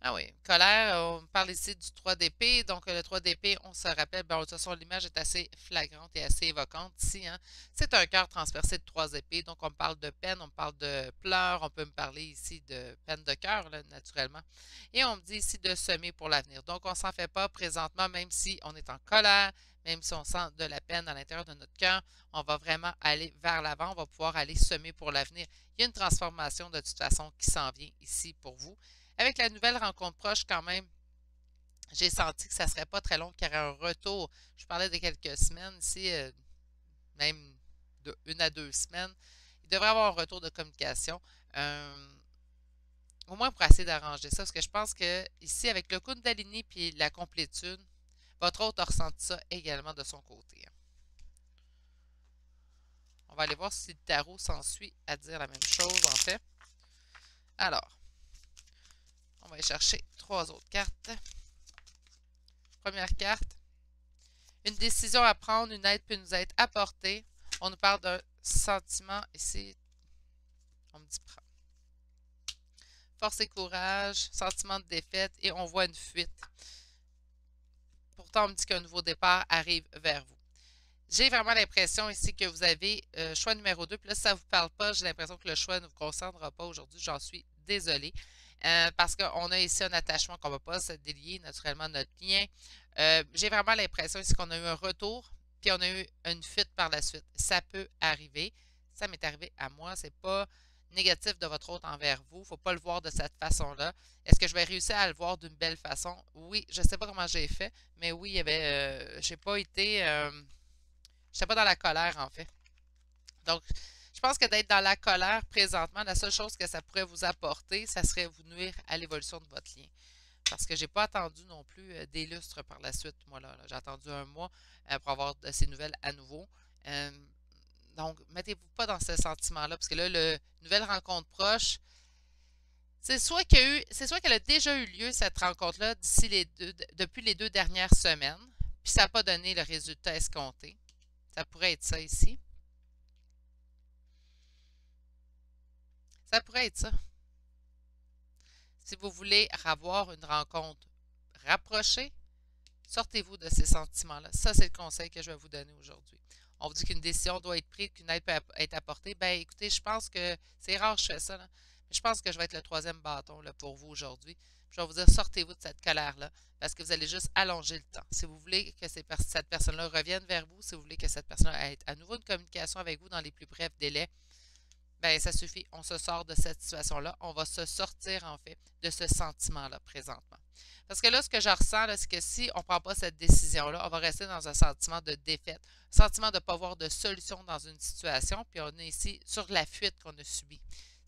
Ah oui, colère, on parle ici du 3 d'épée. Donc, le 3 d'épée, on se rappelle, ben, de toute façon, l'image est assez flagrante et assez évoquante ici, hein. C'est un cœur transpercé de 3 épées. Donc, on parle de peine, on parle de pleurs, on peut me parler ici de peine de cœur, là, naturellement. Et on me dit ici de semer pour l'avenir. Donc, on ne s'en fait pas présentement, même si on est en colère, même si on sent de la peine à l'intérieur de notre cœur, on va vraiment aller vers l'avant, on va pouvoir aller semer pour l'avenir. Il y a une transformation de toute façon qui s'en vient ici pour vous. Avec la nouvelle rencontre proche, quand même, j'ai senti que ça ne serait pas très long qu'il y aurait un retour. Je parlais de quelques semaines ici, même de 1 à 2 semaines. Il devrait y avoir un retour de communication. Au moins pour essayer d'arranger ça, parce que je pense que ici, avec le Kundalini et la complétude, votre hôte a ressenti ça également de son côté. On va aller voir si le tarot s'ensuit à dire la même chose, en fait. Alors, on va aller chercher 3 autres cartes. Première carte. Une décision à prendre, une aide peut nous être apportée. On nous parle d'un sentiment ici. On me dit force et courage, sentiment de défaite et on voit une fuite. Pourtant, on me dit qu'un nouveau départ arrive vers vous. J'ai vraiment l'impression ici que vous avez choix numéro 2. Puis là, si ça ne vous parle pas, j'ai l'impression que le choix ne vous concernera pas aujourd'hui. J'en suis désolée. Parce qu'on a ici un attachement qu'on ne va pas se délier naturellement de notre lien. J'ai vraiment l'impression ici qu'on a eu un retour, puis on a eu une fuite par la suite. Ça peut arriver. Ça m'est arrivé à moi. C'est pas négatif de votre autre envers vous. Il ne faut pas le voir de cette façon-là. Est-ce que je vais réussir à le voir d'une belle façon? Oui, je ne sais pas comment j'ai fait, mais oui, il y avait. J'ai pas été. Je n'étais pas dans la colère, en fait. Donc, je pense que d'être dans la colère présentement, la seule chose que ça pourrait vous apporter, ça serait vous nuire à l'évolution de votre lien. Parce que j'ai pas attendu non plus des lustres par la suite, moi là. J'ai attendu un mois pour avoir de ces nouvelles à nouveau. Euh, donc, mettez-vous pas dans ce sentiment-là, parce que là, le nouvelle rencontre proche, c'est soit qu'elle a déjà eu lieu, cette rencontre-là, depuis les 2 dernières semaines, puis ça n'a pas donné le résultat escompté. Ça pourrait être ça ici. Ça pourrait être ça. Si vous voulez avoir une rencontre rapprochée, sortez-vous de ces sentiments-là. Ça, c'est le conseil que je vais vous donner aujourd'hui. On vous dit qu'une décision doit être prise, qu'une aide peut être apportée. Ben, écoutez, je pense que c'est rare que je fais ça, là. Mais je pense que je vais être le troisième bâton là, pour vous aujourd'hui. Je vais vous dire, sortez-vous de cette colère-là, parce que vous allez juste allonger le temps. Si vous voulez que cette personne-là revienne vers vous, si vous voulez que cette personne-là ait à nouveau une communication avec vous dans les plus brefs délais, ben ça suffit. On se sort de cette situation-là. On va se sortir, en fait, de ce sentiment-là présentement. Parce que là, ce que je ressens, c'est que si on ne prend pas cette décision-là, on va rester dans un sentiment de défaite, un sentiment de ne pas avoir de solution dans une situation, puis on est ici sur la fuite qu'on a subie.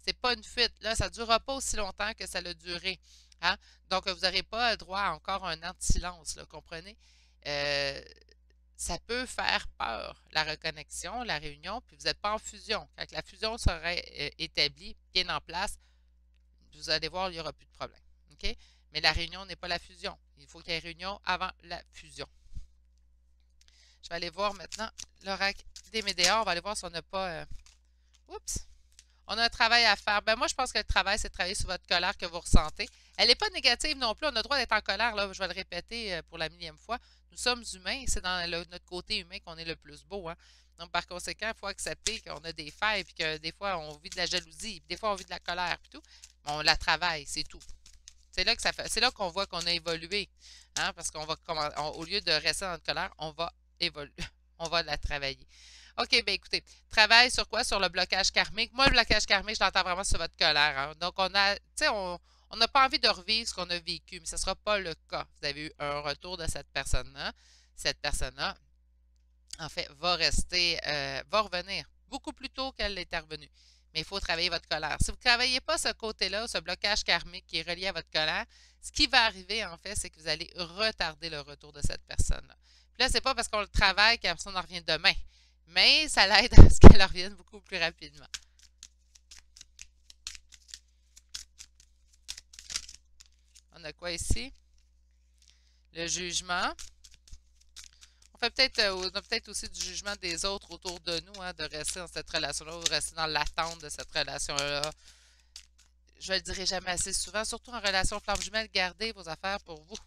C'est pas une fuite. Là, ça ne durera pas aussi longtemps que ça a duré. Hein? Donc, vous n'aurez pas le droit à encore un an de silence, là, comprenez? Ça peut faire peur, la reconnexion, la réunion, puis vous n'êtes pas en fusion. Quand la fusion serait établie, bien en place, vous allez voir, il n'y aura plus de problème. OK? Mais la réunion n'est pas la fusion. Il faut qu'il y ait réunion avant la fusion. Je vais aller voir maintenant l'oracle des Médéas. On va aller voir si on n'a pas... Oups! On a un travail à faire. Ben moi, je pense que le travail, c'est de travailler sur votre colère que vous ressentez. Elle n'est pas négative non plus. On a le droit d'être en colère. Là, je vais le répéter pour la millième fois. Nous sommes humains. C'est dans notre côté humain qu'on est le plus beau. Hein? Donc, par conséquent, il faut accepter qu'on a des failles, puis que des fois, on vit de la jalousie, puis des fois, on vit de la colère, puis tout. On la travaille, c'est tout. C'est là que c'est là qu'on voit qu'on a évolué. Hein? Parce qu'on va, au lieu de rester dans notre colère, on va évoluer. On va la travailler. OK, bien écoutez, travaille sur quoi? Sur le blocage karmique. Moi, le blocage karmique, je l'entends vraiment sur votre colère. Hein? Donc, on n'a pas envie de revivre ce qu'on a vécu, mais ce ne sera pas le cas. Vous avez eu un retour de cette personne-là. Cette personne-là, en fait, va revenir beaucoup plus tôt qu'elle est revenue. Mais il faut travailler votre colère. Si vous ne travaillez pas ce côté-là, ce blocage karmique qui est relié à votre colère, ce qui va arriver, en fait, c'est que vous allez retarder le retour de cette personne-là. Puis là, c'est pas parce qu'on le travaille que la personne en revient demain. Mais ça l'aide à ce qu'elle revienne beaucoup plus rapidement. On a quoi ici? Le jugement. On a peut-être aussi du jugement des autres autour de nous, hein, de rester dans cette relation-là ou de rester dans l'attente de cette relation-là. Je ne le dirai jamais assez souvent, surtout en relation flamme jumelle, gardez vos affaires pour vous.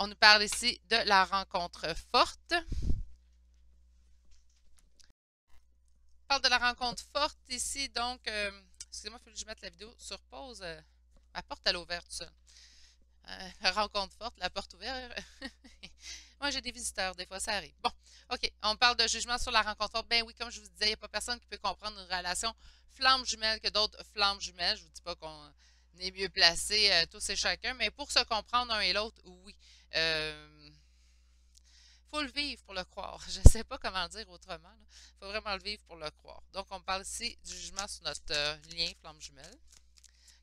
On nous parle ici de la rencontre forte. On parle de la rencontre forte ici, donc, excusez-moi, il faut que je mette la vidéo sur pause. Ma porte, elle est ouverte tout seul. Rencontre forte, la porte ouverte. Moi, j'ai des visiteurs, des fois, ça arrive. Bon, OK, on parle de jugement sur la rencontre forte. Ben oui, comme je vous disais, il n'y a pas personne qui peut comprendre une relation flamme jumelle que d'autres flammes jumelles. Je ne vous dis pas qu'on est mieux placé tous et chacun, mais pour se comprendre un et l'autre, oui. Faut le vivre pour le croire. Je ne sais pas comment dire autrement. Il faut vraiment le vivre pour le croire. Donc, on parle ici du jugement sur notre lien flamme jumelle.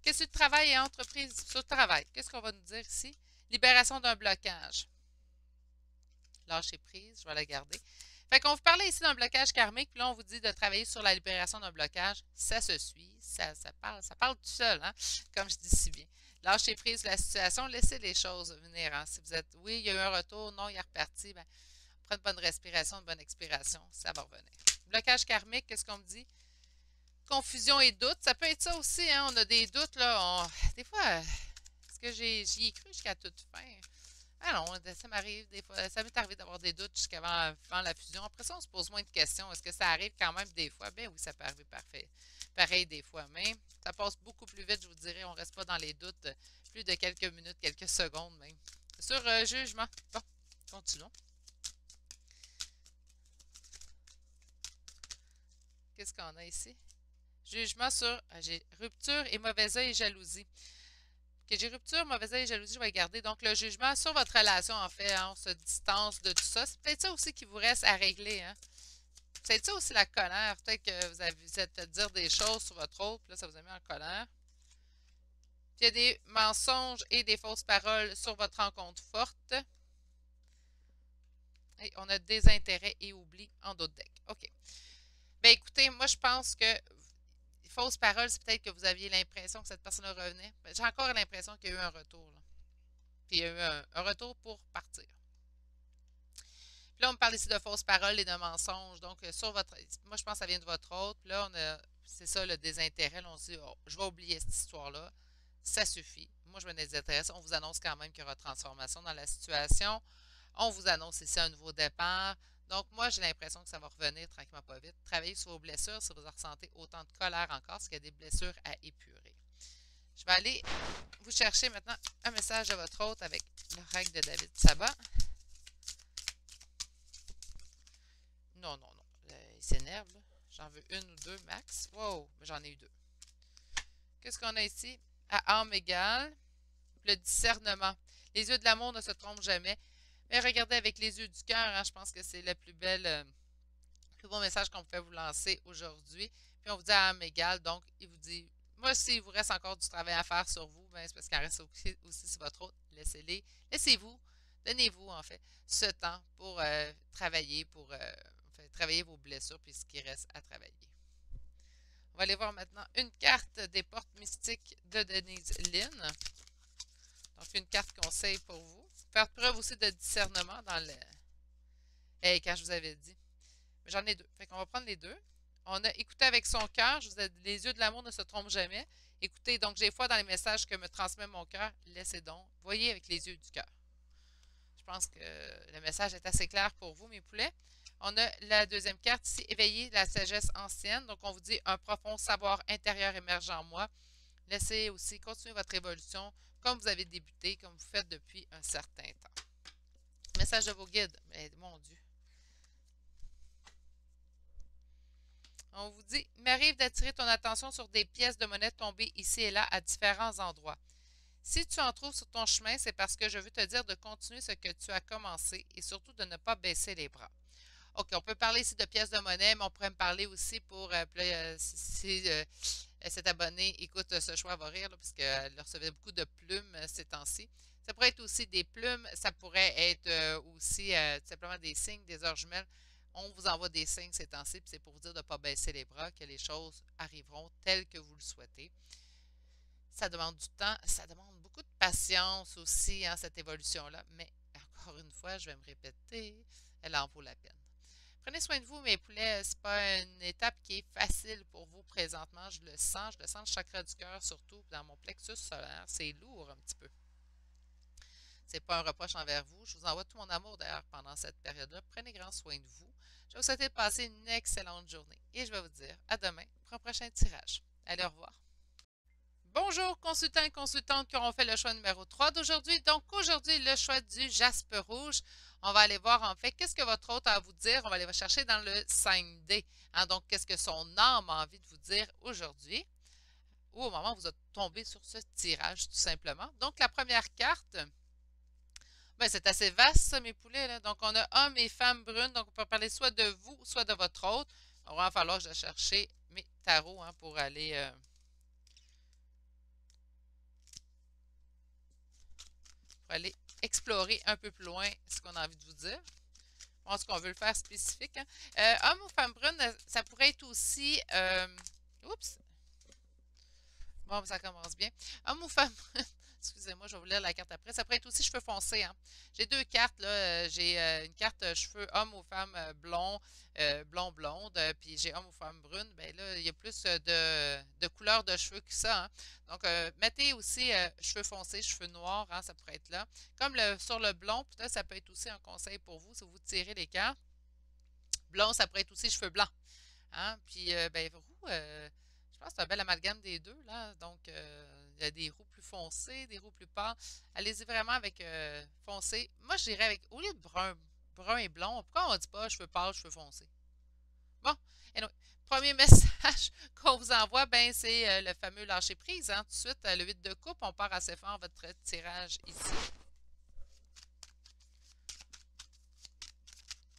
Qu'est-ce que le travail et entreprise sur le travail? Qu'est-ce qu'on va nous dire ici? Libération d'un blocage. Lâcher prise, je vais la garder. Fait qu'on vous parlait ici d'un blocage karmique, puis là, on vous dit de travailler sur la libération d'un blocage. Ça se suit, ça parle tout seul, hein? Comme je dis si bien. Lâchez prise sur la situation, laissez les choses venir. Hein? Si vous êtes, oui, il y a eu un retour, non, il est reparti, ben, prenez une bonne respiration, une bonne expiration, ça va revenir. Blocage karmique, qu'est-ce qu'on me dit? Confusion et doute, ça peut être ça aussi, hein? On a des doutes, là. Des fois, est-ce que j'y ai cru jusqu'à toute fin? Ah non, ça m'arrive des fois. Ça m'est arrivé d'avoir des doutes jusqu'avant la fusion. Après ça, on se pose moins de questions. Est-ce que ça arrive quand même des fois? Ben oui, ça peut arriver parfait. Pareil des fois, mais ça passe beaucoup plus vite, je vous dirais. On ne reste pas dans les doutes plus de quelques minutes, quelques secondes même. Sur jugement. Bon, continuons. Qu'est-ce qu'on a ici? Jugement sur... j'ai rupture et mauvais œil et jalousie. Ok, j'ai rupture, mauvais œil et jalousie, je vais garder. Donc, le jugement sur votre relation, en fait, hein, on se distance de tout ça. C'est peut-être ça aussi qui vous reste à régler, hein. C'est peut-être ça aussi la colère. Peut-être que vous êtes fait dire des choses sur votre autre, puis là, ça vous a mis en colère. Puis, il y a des mensonges et des fausses paroles sur votre rencontre forte. Et on a désintérêt et oubli en d'autres decks. OK. Ben écoutez, moi, je pense que fausses paroles, c'est peut-être que vous aviez l'impression que cette personne revenait. Ben, j'ai encore l'impression qu'il y a eu un retour, là. Puis il y a eu un retour pour partir. Puis là, on me parle ici de fausses paroles et de mensonges. Donc, sur votre. Moi, je pense que ça vient de votre autre. Puis là, on a. C'est ça le désintérêt. Là, on se dit, oh, je vais oublier cette histoire-là. Ça suffit. Moi, je me désintéresse. On vous annonce quand même qu'il y aura transformation dans la situation. On vous annonce ici un nouveau départ. Donc, moi, j'ai l'impression que ça va revenir tranquillement pas vite. Travaillez sur vos blessures si vous ressentez autant de colère encore, parce qu'il y a des blessures à épurer. Je vais aller vous chercher maintenant un message de votre hôte avec le règle de David Sabat. Non, non, non. Il s'énerve, là. J'en veux une ou deux max. Wow, j'en ai eu deux. Qu'est-ce qu'on a ici? À âme égale, le discernement. Les yeux de l'amour ne se trompent jamais. Mais regardez avec les yeux du cœur, hein, je pense que c'est le plus beau message qu'on pouvait vous lancer aujourd'hui. Puis on vous dit à âme égale, donc il vous dit, moi, s'il vous reste encore du travail à faire sur vous, ben, c'est parce qu'il en reste aussi sur votre autre. Laissez-les. Laissez-vous, donnez-vous en fait ce temps pour travailler, pour travailler vos blessures puis ce qui reste à travailler. On va aller voir maintenant une carte des portes mystiques de Denise Lynn. Donc, une carte conseil pour vous. Faire preuve aussi de discernement dans le... Hey, quand je vous avais dit. Mais j'en ai deux. Fait qu'on va prendre les deux. On a écouté avec son cœur. Je vous ai dit, les yeux de l'amour ne se trompent jamais. Écoutez, donc j'ai foi dans les messages que me transmet mon cœur. Laissez donc. Voyez avec les yeux du cœur. Je pense que le message est assez clair pour vous, mes poulets. On a la deuxième carte ici, éveiller la sagesse ancienne. Donc, on vous dit un profond savoir intérieur émerge en moi. Laissez aussi continuer votre évolution comme vous avez débuté, comme vous faites depuis un certain temps. Message de vos guides. Mais mon Dieu. On vous dit, il m'arrive d'attirer ton attention sur des pièces de monnaie tombées ici et là à différents endroits. Si tu en trouves sur ton chemin, c'est parce que je veux te dire de continuer ce que tu as commencé et surtout de ne pas baisser les bras. OK, on peut parler ici de pièces de monnaie, mais on pourrait me parler aussi pour si cet abonné écoute ce choix, elle va rire là, parce qu'elle recevait beaucoup de plumes ces temps-ci. Ça pourrait être aussi des plumes, ça pourrait être aussi tout simplement des signes, des heures jumelles. On vous envoie des signes ces temps-ci, puis c'est pour vous dire de ne pas baisser les bras, que les choses arriveront telles que vous le souhaitez. Ça demande du temps, ça demande beaucoup de patience aussi, hein, cette évolution-là, mais encore une fois, je vais me répéter, elle en vaut la peine. Prenez soin de vous, mes poulets. C'est pas une étape qui est facile pour vous présentement. Je le sens le chakra du cœur, surtout dans mon plexus solaire. C'est lourd un petit peu. C'est pas un reproche envers vous. Je vous envoie tout mon amour d'ailleurs pendant cette période-là. Prenez grand soin de vous. Je vais vous souhaiter de passer une excellente journée. Et je vais vous dire à demain pour un prochain tirage. Allez, au revoir. Bonjour, consultants et consultantes qui auront fait le choix numéro 3 d'aujourd'hui. Donc, aujourd'hui, le choix du jaspe rouge. On va aller voir, en fait, qu'est-ce que votre hôte a à vous dire. On va aller chercher dans le 5D. Hein, donc, qu'est-ce que son âme a envie de vous dire aujourd'hui ou au moment où vous êtes tombé sur ce tirage, tout simplement. Donc, la première carte, ben, c'est assez vaste, ça, mes poulets, là. Donc, on a hommes et femmes brunes. Donc, on peut parler soit de vous, soit de votre hôte. On va falloir que je chercher mes tarots hein, pour aller... explorer un peu plus loin ce qu'on a envie de vous dire. Je pense qu'on veut le faire spécifique. Hein. Homme ou femme brune, ça pourrait être aussi... oups! Bon, ça commence bien. Homme ou femme brune, excusez-moi, je vais vous lire la carte après. Ça pourrait être aussi cheveux foncés. Hein. J'ai deux cartes. Là. J'ai une carte cheveux homme ou femme blond, blonde, puis j'ai homme ou femme brune. Ben là, il y a plus de couleurs de cheveux que ça. Hein. Donc, mettez aussi cheveux foncés, cheveux noirs, hein, ça pourrait être là. Comme sur le blond, peut-être ça peut être aussi un conseil pour vous si vous tirez les cartes. Blond, ça pourrait être aussi cheveux blancs. Hein. Puis, ben, roux, je pense que c'est un bel amalgame des deux, là. Donc, il y a des roux plus foncés, des roux plus pâles. Allez-y vraiment avec foncé. Moi, je dirais avec, au lieu de brun et blond, pourquoi on ne dit pas cheveux pâles, cheveux foncés? Bon, anyway, premier message qu'on vous envoie, ben c'est le fameux lâcher prise. Hein. Tout de suite, le 8 de coupe, on part assez fort votre tirage ici.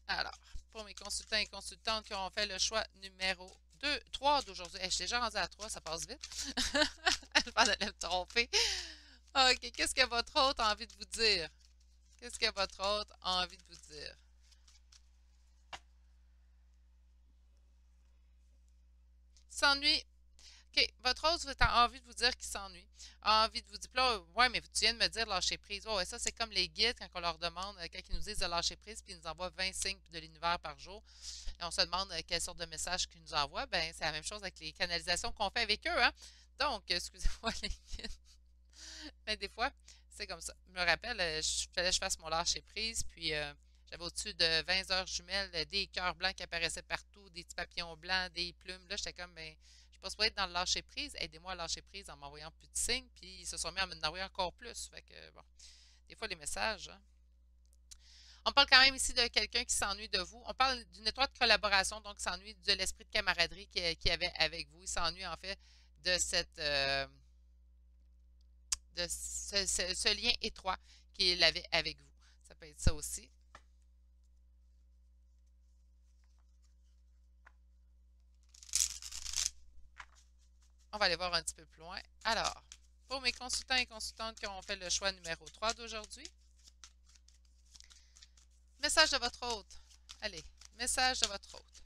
Alors, pour mes consultants et consultantes qui ont fait le choix numéro 2, 3 d'aujourd'hui. Hey, je suis déjà rendue à 3, ça passe vite. Je pense d'aller me tromper. OK, qu'est-ce que votre hôte a envie de vous dire? Qu'est-ce que votre hôte a envie de vous dire? S'ennuie. OK, votre hôte a envie de vous dire qu'il s'ennuie. A envie de vous dire, là, ouais, mais tu viens de me dire de lâcher prise. Ouais, ça, c'est comme les guides quand on leur demande, quand ils nous disent de lâcher prise, puis ils nous envoient 20 signes de l'univers par jour. Et on se demande quelle sorte de message qu'ils nous envoient. Ben, c'est la même chose avec les canalisations qu'on fait avec eux, hein. Donc, excusez-moi les guides. Mais des fois, c'est comme ça. Je me rappelle, fallait que je fasse mon lâcher prise, puis j'avais au-dessus de 20 heures jumelles, des cœurs blancs qui apparaissaient partout, des petits papillons blancs, des plumes. Là, j'étais comme, ben, je suis pas supposée être dans le lâcher prise. Aidez-moi à lâcher prise en m'envoyant plus de signes, puis ils se sont mis à m'en envoyer encore plus. Fait que, bon, des fois, les messages, hein. On parle quand même ici de quelqu'un qui s'ennuie de vous. On parle d'une étroite collaboration, donc s'ennuie de l'esprit de camaraderie qu'il y avait avec vous. Il s'ennuie en fait de cette de ce lien étroit qu'il avait avec vous. Ça peut être ça aussi. On va aller voir un petit peu plus loin. Alors, pour mes consultants et consultantes qui ont fait le choix numéro 3 d'aujourd'hui, message de votre hôte. Allez, message de votre hôte.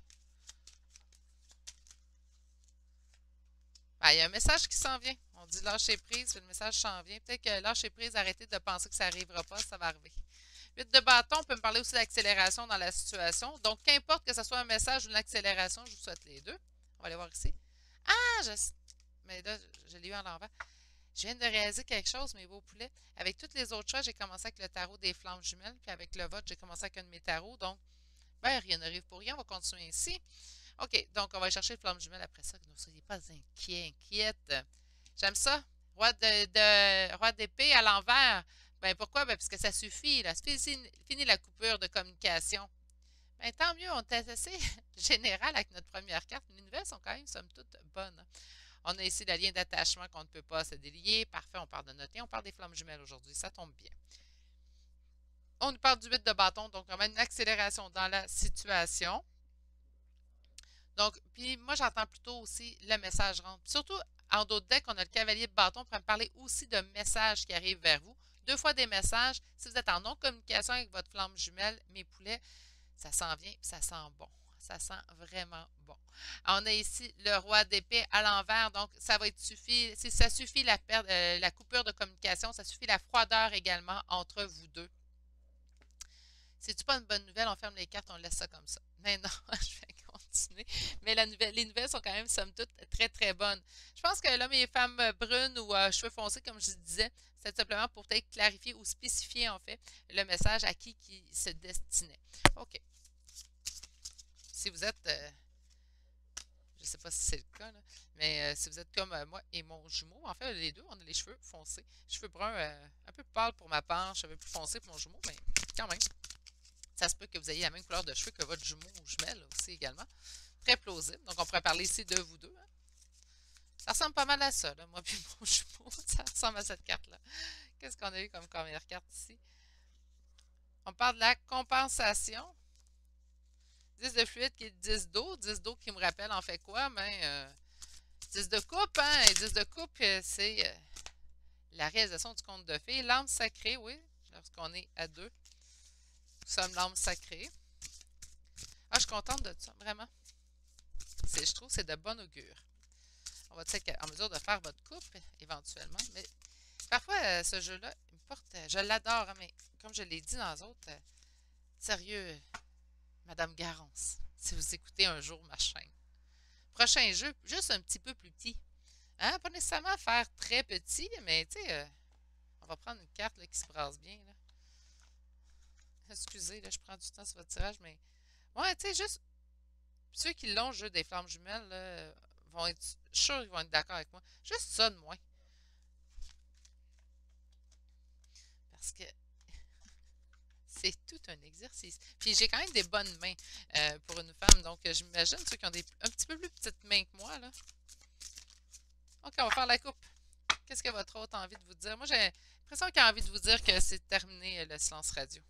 Ben, il y a un message qui s'en vient. On dit lâcher prise, puis le message s'en vient. Peut-être que lâcher prise, arrêtez de penser que ça n'arrivera pas, ça va arriver. 8 de bâton, on peut me parler aussi d'accélération dans la situation. Donc, qu'importe que ce soit un message ou une accélération, je vous souhaite les deux. On va aller voir ici. Ah, mais là, je l'ai eu à l'envers. Je viens de réaliser quelque chose, mes beaux poulets. Avec toutes les autres choses, j'ai commencé avec le tarot des flammes jumelles, puis avec le vote, j'ai commencé avec un de mes tarots. Donc, ben, rien n'arrive pour rien. On va continuer ici. OK, donc on va chercher le flamme jumelle après ça. Ne soyez pas inquiète. J'aime ça. Roi d'épée à l'envers. Ben pourquoi? Ben parce que ça suffit. Là. Fini la coupure de communication. Ben tant mieux, on est assez général avec notre première carte. Les nouvelles sont quand même, somme toute, bonnes. On a ici le lien d'attachement qu'on ne peut pas se délier. Parfait, on parle de notre lien. On parle des flammes jumelles aujourd'hui. Ça tombe bien. On nous parle du 8 de bâton, donc on a une accélération dans la situation. Donc, puis moi, j'entends plutôt aussi le message rentre. Surtout, en d'autres decks, on a le cavalier de bâton pour me parler aussi de messages qui arrivent vers vous. Deux fois des messages. Si vous êtes en non-communication avec votre flamme jumelle, mes poulets, ça sent bien et ça sent bon. Ça sent vraiment bon. On a ici le roi d'épée à l'envers, donc ça va être suffit. Si ça suffit la coupure de communication, ça suffit la froideur également entre vous deux. C'est-tu pas une bonne nouvelle? On ferme les cartes, on laisse ça comme ça. Mais non, je vais continuer. Mais les nouvelles sont quand même, somme toute, très, très bonnes. Je pense que l'homme et les femmes brunes ou cheveux foncés, comme je disais, c'est simplement pour peut-être clarifier ou spécifier, en fait, le message à qui se destinait. OK. Si vous êtes, je ne sais pas si c'est le cas, là, mais si vous êtes comme moi et mon jumeau, en fait, les deux, on a les cheveux foncés. Cheveux bruns un peu pâles pour ma part, cheveux plus foncés pour mon jumeau, mais quand même. Ça se peut que vous ayez la même couleur de cheveux que votre jumeau ou jumelle aussi également. Très plausible. Donc, on pourrait parler ici de vous deux. Hein. Ça ressemble pas mal à ça, là, moi puis mon jumeau. Ça ressemble à cette carte-là. Qu'est-ce qu'on a eu comme première carte ici? On parle de la compensation. 10 de fluide qui est 10 d'eau. 10 d'eau qui me rappelle en fait quoi? Ben, 10 de coupe, hein? Et 10 de coupe, c'est la réalisation du conte de fées. L'âme sacrée, oui. Lorsqu'on est à deux. Nous sommes l'âme sacrée. Ah, je suis contente de ça, vraiment. Je trouve que c'est de bon augure. On va être en mesure de faire votre coupe, éventuellement. Mais parfois, ce jeu-là, il me porte. Je l'adore, hein, mais comme je l'ai dit dans les autres, sérieux, Madame Garance, si vous écoutez un jour ma chaîne. Prochain jeu, juste un petit peu plus petit. Hein? Pas nécessairement faire très petit, mais tu sais, on va prendre une carte là, qui se brasse bien. Là. Excusez, là, je prends du temps sur votre tirage, mais. Ouais, tu sais, juste. Ceux qui l'ont, le jeu des flammes jumelles, là, vont être sûrs qu'ils vont être d'accord avec moi. Juste ça de moins. Parce que c'est tout un exercice. Puis j'ai quand même des bonnes mains pour une femme, donc j'imagine ceux qui ont un petit peu plus petites mains que moi, là. OK, on va faire la coupe. Qu'est-ce que votre hôte a envie de vous dire? Moi, j'ai l'impression qu'il a envie de vous dire que c'est terminé le silence radio.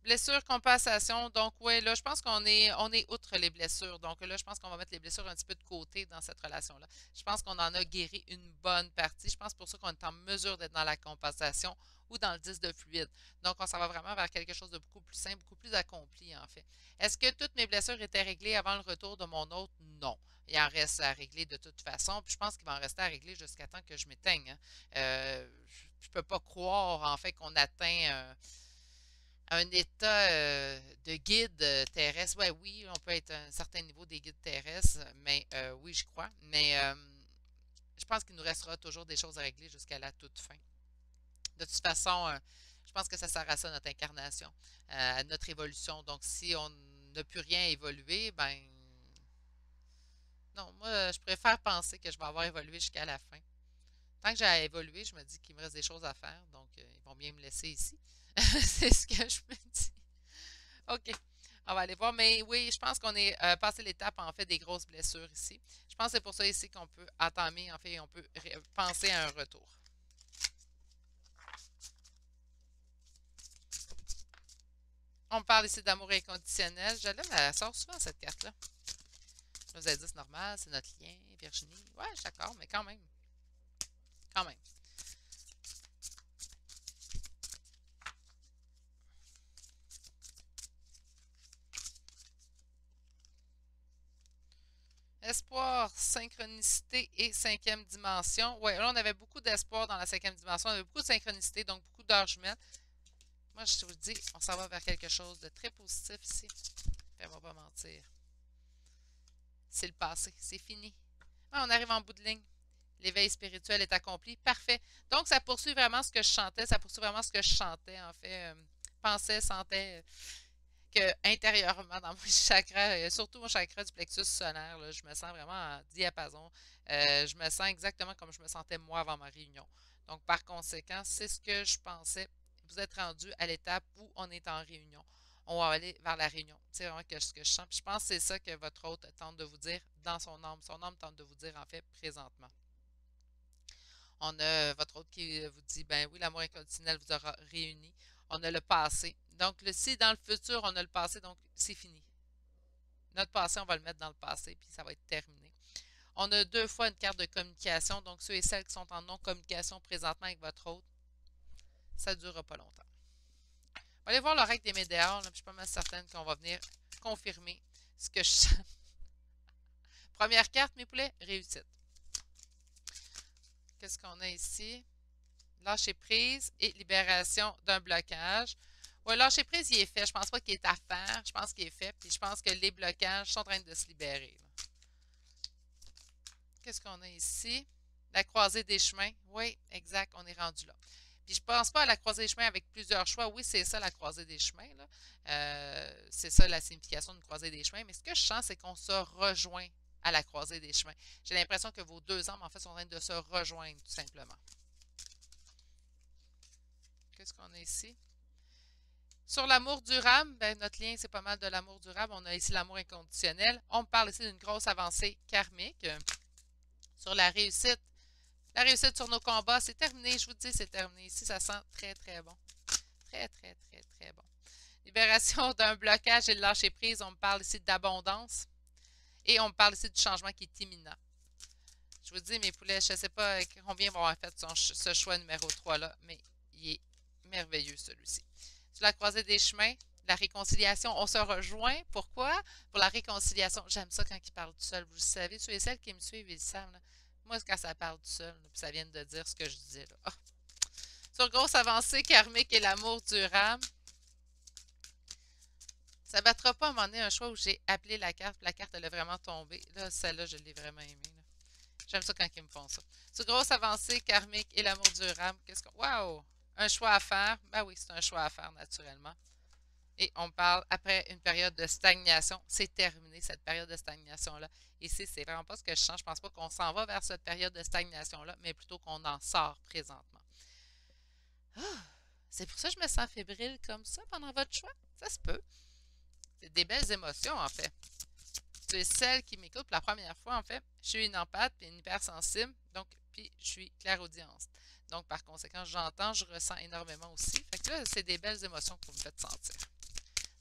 Blessure, compensation. Donc, oui, là, je pense on est outre les blessures. Donc, là, je pense qu'on va mettre les blessures un petit peu de côté dans cette relation-là. Je pense qu'on en a guéri une bonne partie. Je pense pour ça qu'on est en mesure d'être dans la compensation ou dans le 10 de fluide. Donc, on s'en va vraiment vers quelque chose de beaucoup plus simple, beaucoup plus accompli, en fait. Est-ce que toutes mes blessures étaient réglées avant le retour de mon hôte? Non. Il en reste à régler de toute façon. Puis je pense qu'il va en rester à régler jusqu'à temps que je m'éteigne, hein. Je ne peux pas croire, en fait, qu'on atteint un état de guide terrestre. Ouais, oui, on peut être à un certain niveau des guides terrestres, mais oui, je crois. Mais je pense qu'il nous restera toujours des choses à régler jusqu'à la toute fin. De toute façon, je pense que ça sert à ça, notre incarnation, à notre évolution. Donc, si on n'a plus rien à évoluer, ben non, moi, je préfère penser que je vais avoir évolué jusqu'à la fin. Tant que j'ai à évoluer, je me dis qu'il me reste des choses à faire, donc ils vont bien me laisser ici. C'est ce que je me dis. OK. On va aller voir. Mais oui, je pense qu'on est passé l'étape, en fait, des grosses blessures ici. Je pense que c'est pour ça ici qu'on peut entamer, en fait, on peut penser à un retour. On parle ici d'amour inconditionnel. Je l'aime, elle sort souvent, cette carte-là. Vous allez dire, c'est normal, c'est notre lien, Virginie. Ouais, je suis d'accord, mais quand même. Quand même. Espoir, synchronicité et cinquième dimension. Ouais, là, on avait beaucoup d'espoir dans la cinquième dimension. On avait beaucoup de synchronicité, donc beaucoup d'heures jumelles. Moi, je vous dis, on s'en va vers quelque chose de très positif ici. On va pas mentir. C'est le passé, c'est fini. Ah, on arrive en bout de ligne. L'éveil spirituel est accompli. Parfait. Donc, ça poursuit vraiment ce que je chantais. Ça poursuit vraiment ce que je chantais, en fait. Pensais, sentais que intérieurement, dans mon chakra, surtout mon chakra du plexus solaire, là, je me sens vraiment en diapason. Je me sens exactement comme je me sentais moi avant ma réunion. Donc, par conséquent, c'est ce que je pensais. Vous êtes rendu à l'étape où on est en réunion. On va aller vers la réunion. C'est vraiment ce que je sens. Puis je pense que c'est ça que votre hôte tente de vous dire dans son âme. Son âme tente de vous dire, en fait, présentement. On a votre hôte qui vous dit, ben oui, l'amour inconditionnel vous aura réunis. On a le passé. Donc, si dans le futur, on a le passé, donc c'est fini. Notre passé, on va le mettre dans le passé, puis ça va être terminé. On a deux fois une carte de communication. Donc, ceux et celles qui sont en non-communication présentement avec votre hôte, ça ne durera pas longtemps. On va aller voir le règle des médias. Je suis pas mal certaine qu'on va venir confirmer ce que je sens. Première carte, mes poulets, réussite. Qu'est-ce qu'on a ici? Lâcher prise et libération d'un blocage. Oui, lâcher prise, il est fait. Je pense pas qu'il est à faire. Je pense qu'il est fait. Puis je pense que les blocages sont en train de se libérer. Qu'est-ce qu'on a ici? La croisée des chemins. Oui, exact. On est rendu là. Puis je pense pas à la croisée des chemins avec plusieurs choix. Oui, c'est ça la croisée des chemins. C'est ça la signification d'une croisée des chemins. Mais ce que je sens, c'est qu'on se rejoint à la croisée des chemins. J'ai l'impression que vos deux âmes, en fait, sont en train de se rejoindre, tout simplement. Qu'est-ce qu'on a ici? Sur l'amour durable, ben, notre lien, c'est pas mal de l'amour durable. On a ici l'amour inconditionnel. On parle ici d'une grosse avancée karmique. Sur la réussite sur nos combats, c'est terminé. Je vous dis, c'est terminé. Ici, ça sent très, très bon. Très, très, très, très bon. Libération d'un blocage et de lâcher prise. On me parle ici d'abondance. Et on me parle ici du changement qui est imminent. Je vous dis, mes poulets, je ne sais pas combien vont avoir fait ce choix numéro 3-là, mais il est merveilleux, celui-ci. Sur la croisée des chemins, la réconciliation, on se rejoint. Pourquoi? Pour la réconciliation. J'aime ça quand il parle tout seul. Vous le savez, ceux et celles qui me suivent, ils le savent. Là. Moi, quand ça parle tout seul, puis ça vient de dire ce que je disais. Là. Oh. Sur grosse avancée karmique et l'amour durable, ça ne battra pas à un moment donné un choix où j'ai appelé la carte. La carte, elle a vraiment tombé. Là, celle-là, je l'ai vraiment aimée. J'aime ça quand ils me font ça. Sur grosse avancée karmique et l'amour durable, qu'est-ce qu'on... Wow! Un choix à faire. Ben oui, c'est un choix à faire, naturellement. Et on parle après une période de stagnation. C'est terminé, cette période de stagnation-là. Ici, c'est vraiment pas ce que je sens. Je pense pas qu'on s'en va vers cette période de stagnation-là, mais plutôt qu'on en sort présentement. Ah! C'est pour ça que je me sens fébrile comme ça pendant votre choix. Ça se peut. C'est des belles émotions, en fait. Tu es celle qui m'écoute pour la première fois, en fait. Je suis une empathe puis une hypersensible, donc, puis je suis clairaudience. Donc, par conséquent, j'entends, je ressens énormément aussi. Fait que là, c'est des belles émotions que vous me faites sentir.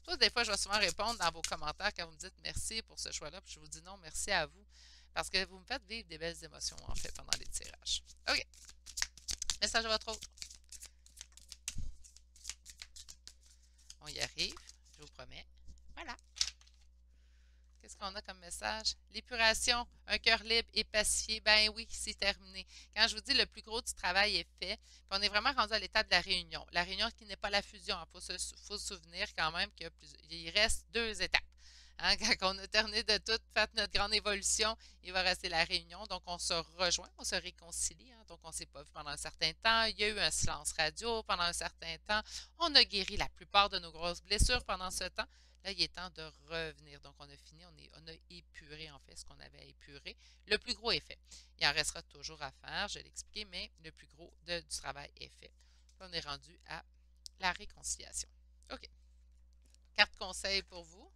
Toi, des fois, je vais souvent répondre dans vos commentaires quand vous me dites merci pour ce choix-là, puis je vous dis non, merci à vous, parce que vous me faites vivre des belles émotions, en fait, pendant les tirages. OK. Message à votre autre. On y arrive, je vous promets. Voilà. Qu'est-ce qu'on a comme message? L'épuration, un cœur libre et pacifié. Ben oui, c'est terminé. Quand je vous dis le plus gros du travail est fait, puis on est vraiment rendu à l'étape de la réunion. La réunion qui n'est pas la fusion. Il faut se souvenir quand même qu'il reste 2 étapes. Hein, quand on a terminé de tout, fait notre grande évolution, il va rester la réunion. Donc, on se rejoint, on se réconcilie. Hein, donc, on ne s'est pas vu pendant un certain temps. Il y a eu un silence radio pendant un certain temps. On a guéri la plupart de nos grosses blessures pendant ce temps. Là, il est temps de revenir. Donc, on a fini, on a épuré en fait ce qu'on avait à épurer. Le plus gros est fait. Il en restera toujours à faire, je l'ai expliqué, mais le plus gros du travail est fait. Là, on est rendu à la réconciliation. OK. Carte conseil pour vous.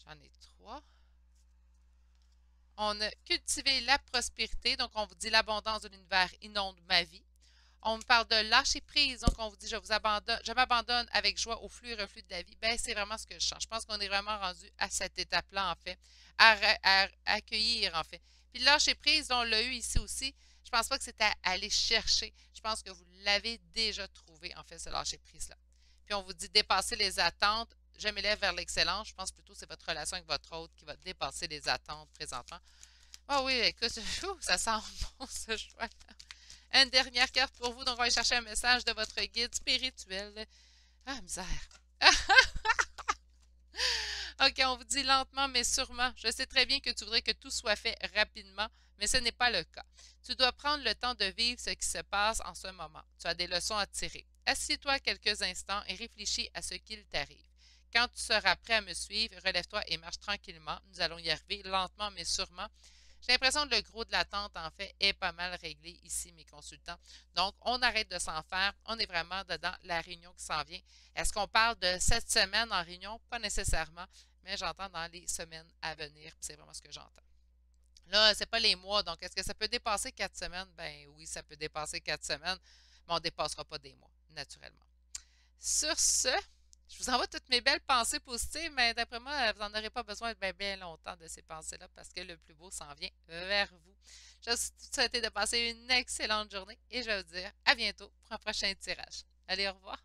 J'en ai 3. On a cultivé la prospérité, donc on vous dit l'abondance de l'univers inonde ma vie. On me parle de lâcher prise, donc on vous dit je m'abandonne avec joie au flux et reflux de la vie. Ben, c'est vraiment ce que je sens. Je pense qu'on est vraiment rendu à cette étape-là, en fait, à accueillir, en fait. Puis lâcher prise, on l'a eu ici aussi. Je pense pas que c'est à aller chercher. Je pense que vous l'avez déjà trouvé, en fait, ce lâcher prise-là. Puis on vous dit dépasser les attentes. Je m'élève vers l'excellence. Je pense plutôt que c'est votre relation avec votre autre qui va dépasser les attentes présentement. Ah oui, écoute, ça sent bon ce choix. Une dernière carte pour vous. Donc, on va aller chercher un message de votre guide spirituel. Ah, misère. OK, on vous dit lentement mais sûrement. Je sais très bien que tu voudrais que tout soit fait rapidement, mais ce n'est pas le cas. Tu dois prendre le temps de vivre ce qui se passe en ce moment. Tu as des leçons à tirer. Assieds-toi quelques instants et réfléchis à ce qu'il t'arrive. Quand tu seras prêt à me suivre, relève-toi et marche tranquillement. Nous allons y arriver lentement mais sûrement. J'ai l'impression que le gros de l'attente, en fait, est pas mal réglé ici, mes consultants. Donc, on arrête de s'en faire. On est vraiment dedans la réunion qui s'en vient. Est-ce qu'on parle de 7 semaines en réunion? Pas nécessairement, mais j'entends dans les semaines à venir. C'est vraiment ce que j'entends. Là, c'est pas les mois. Donc, est-ce que ça peut dépasser 4 semaines? Ben oui, ça peut dépasser 4 semaines, mais on ne dépassera pas des mois, naturellement. Sur ce, je vous envoie toutes mes belles pensées positives, mais d'après moi, vous n'en aurez pas besoin bien, bien longtemps de ces pensées-là parce que le plus beau s'en vient vers vous. Je vous souhaite de passer une excellente journée et je vais vous dire à bientôt pour un prochain tirage. Allez, au revoir.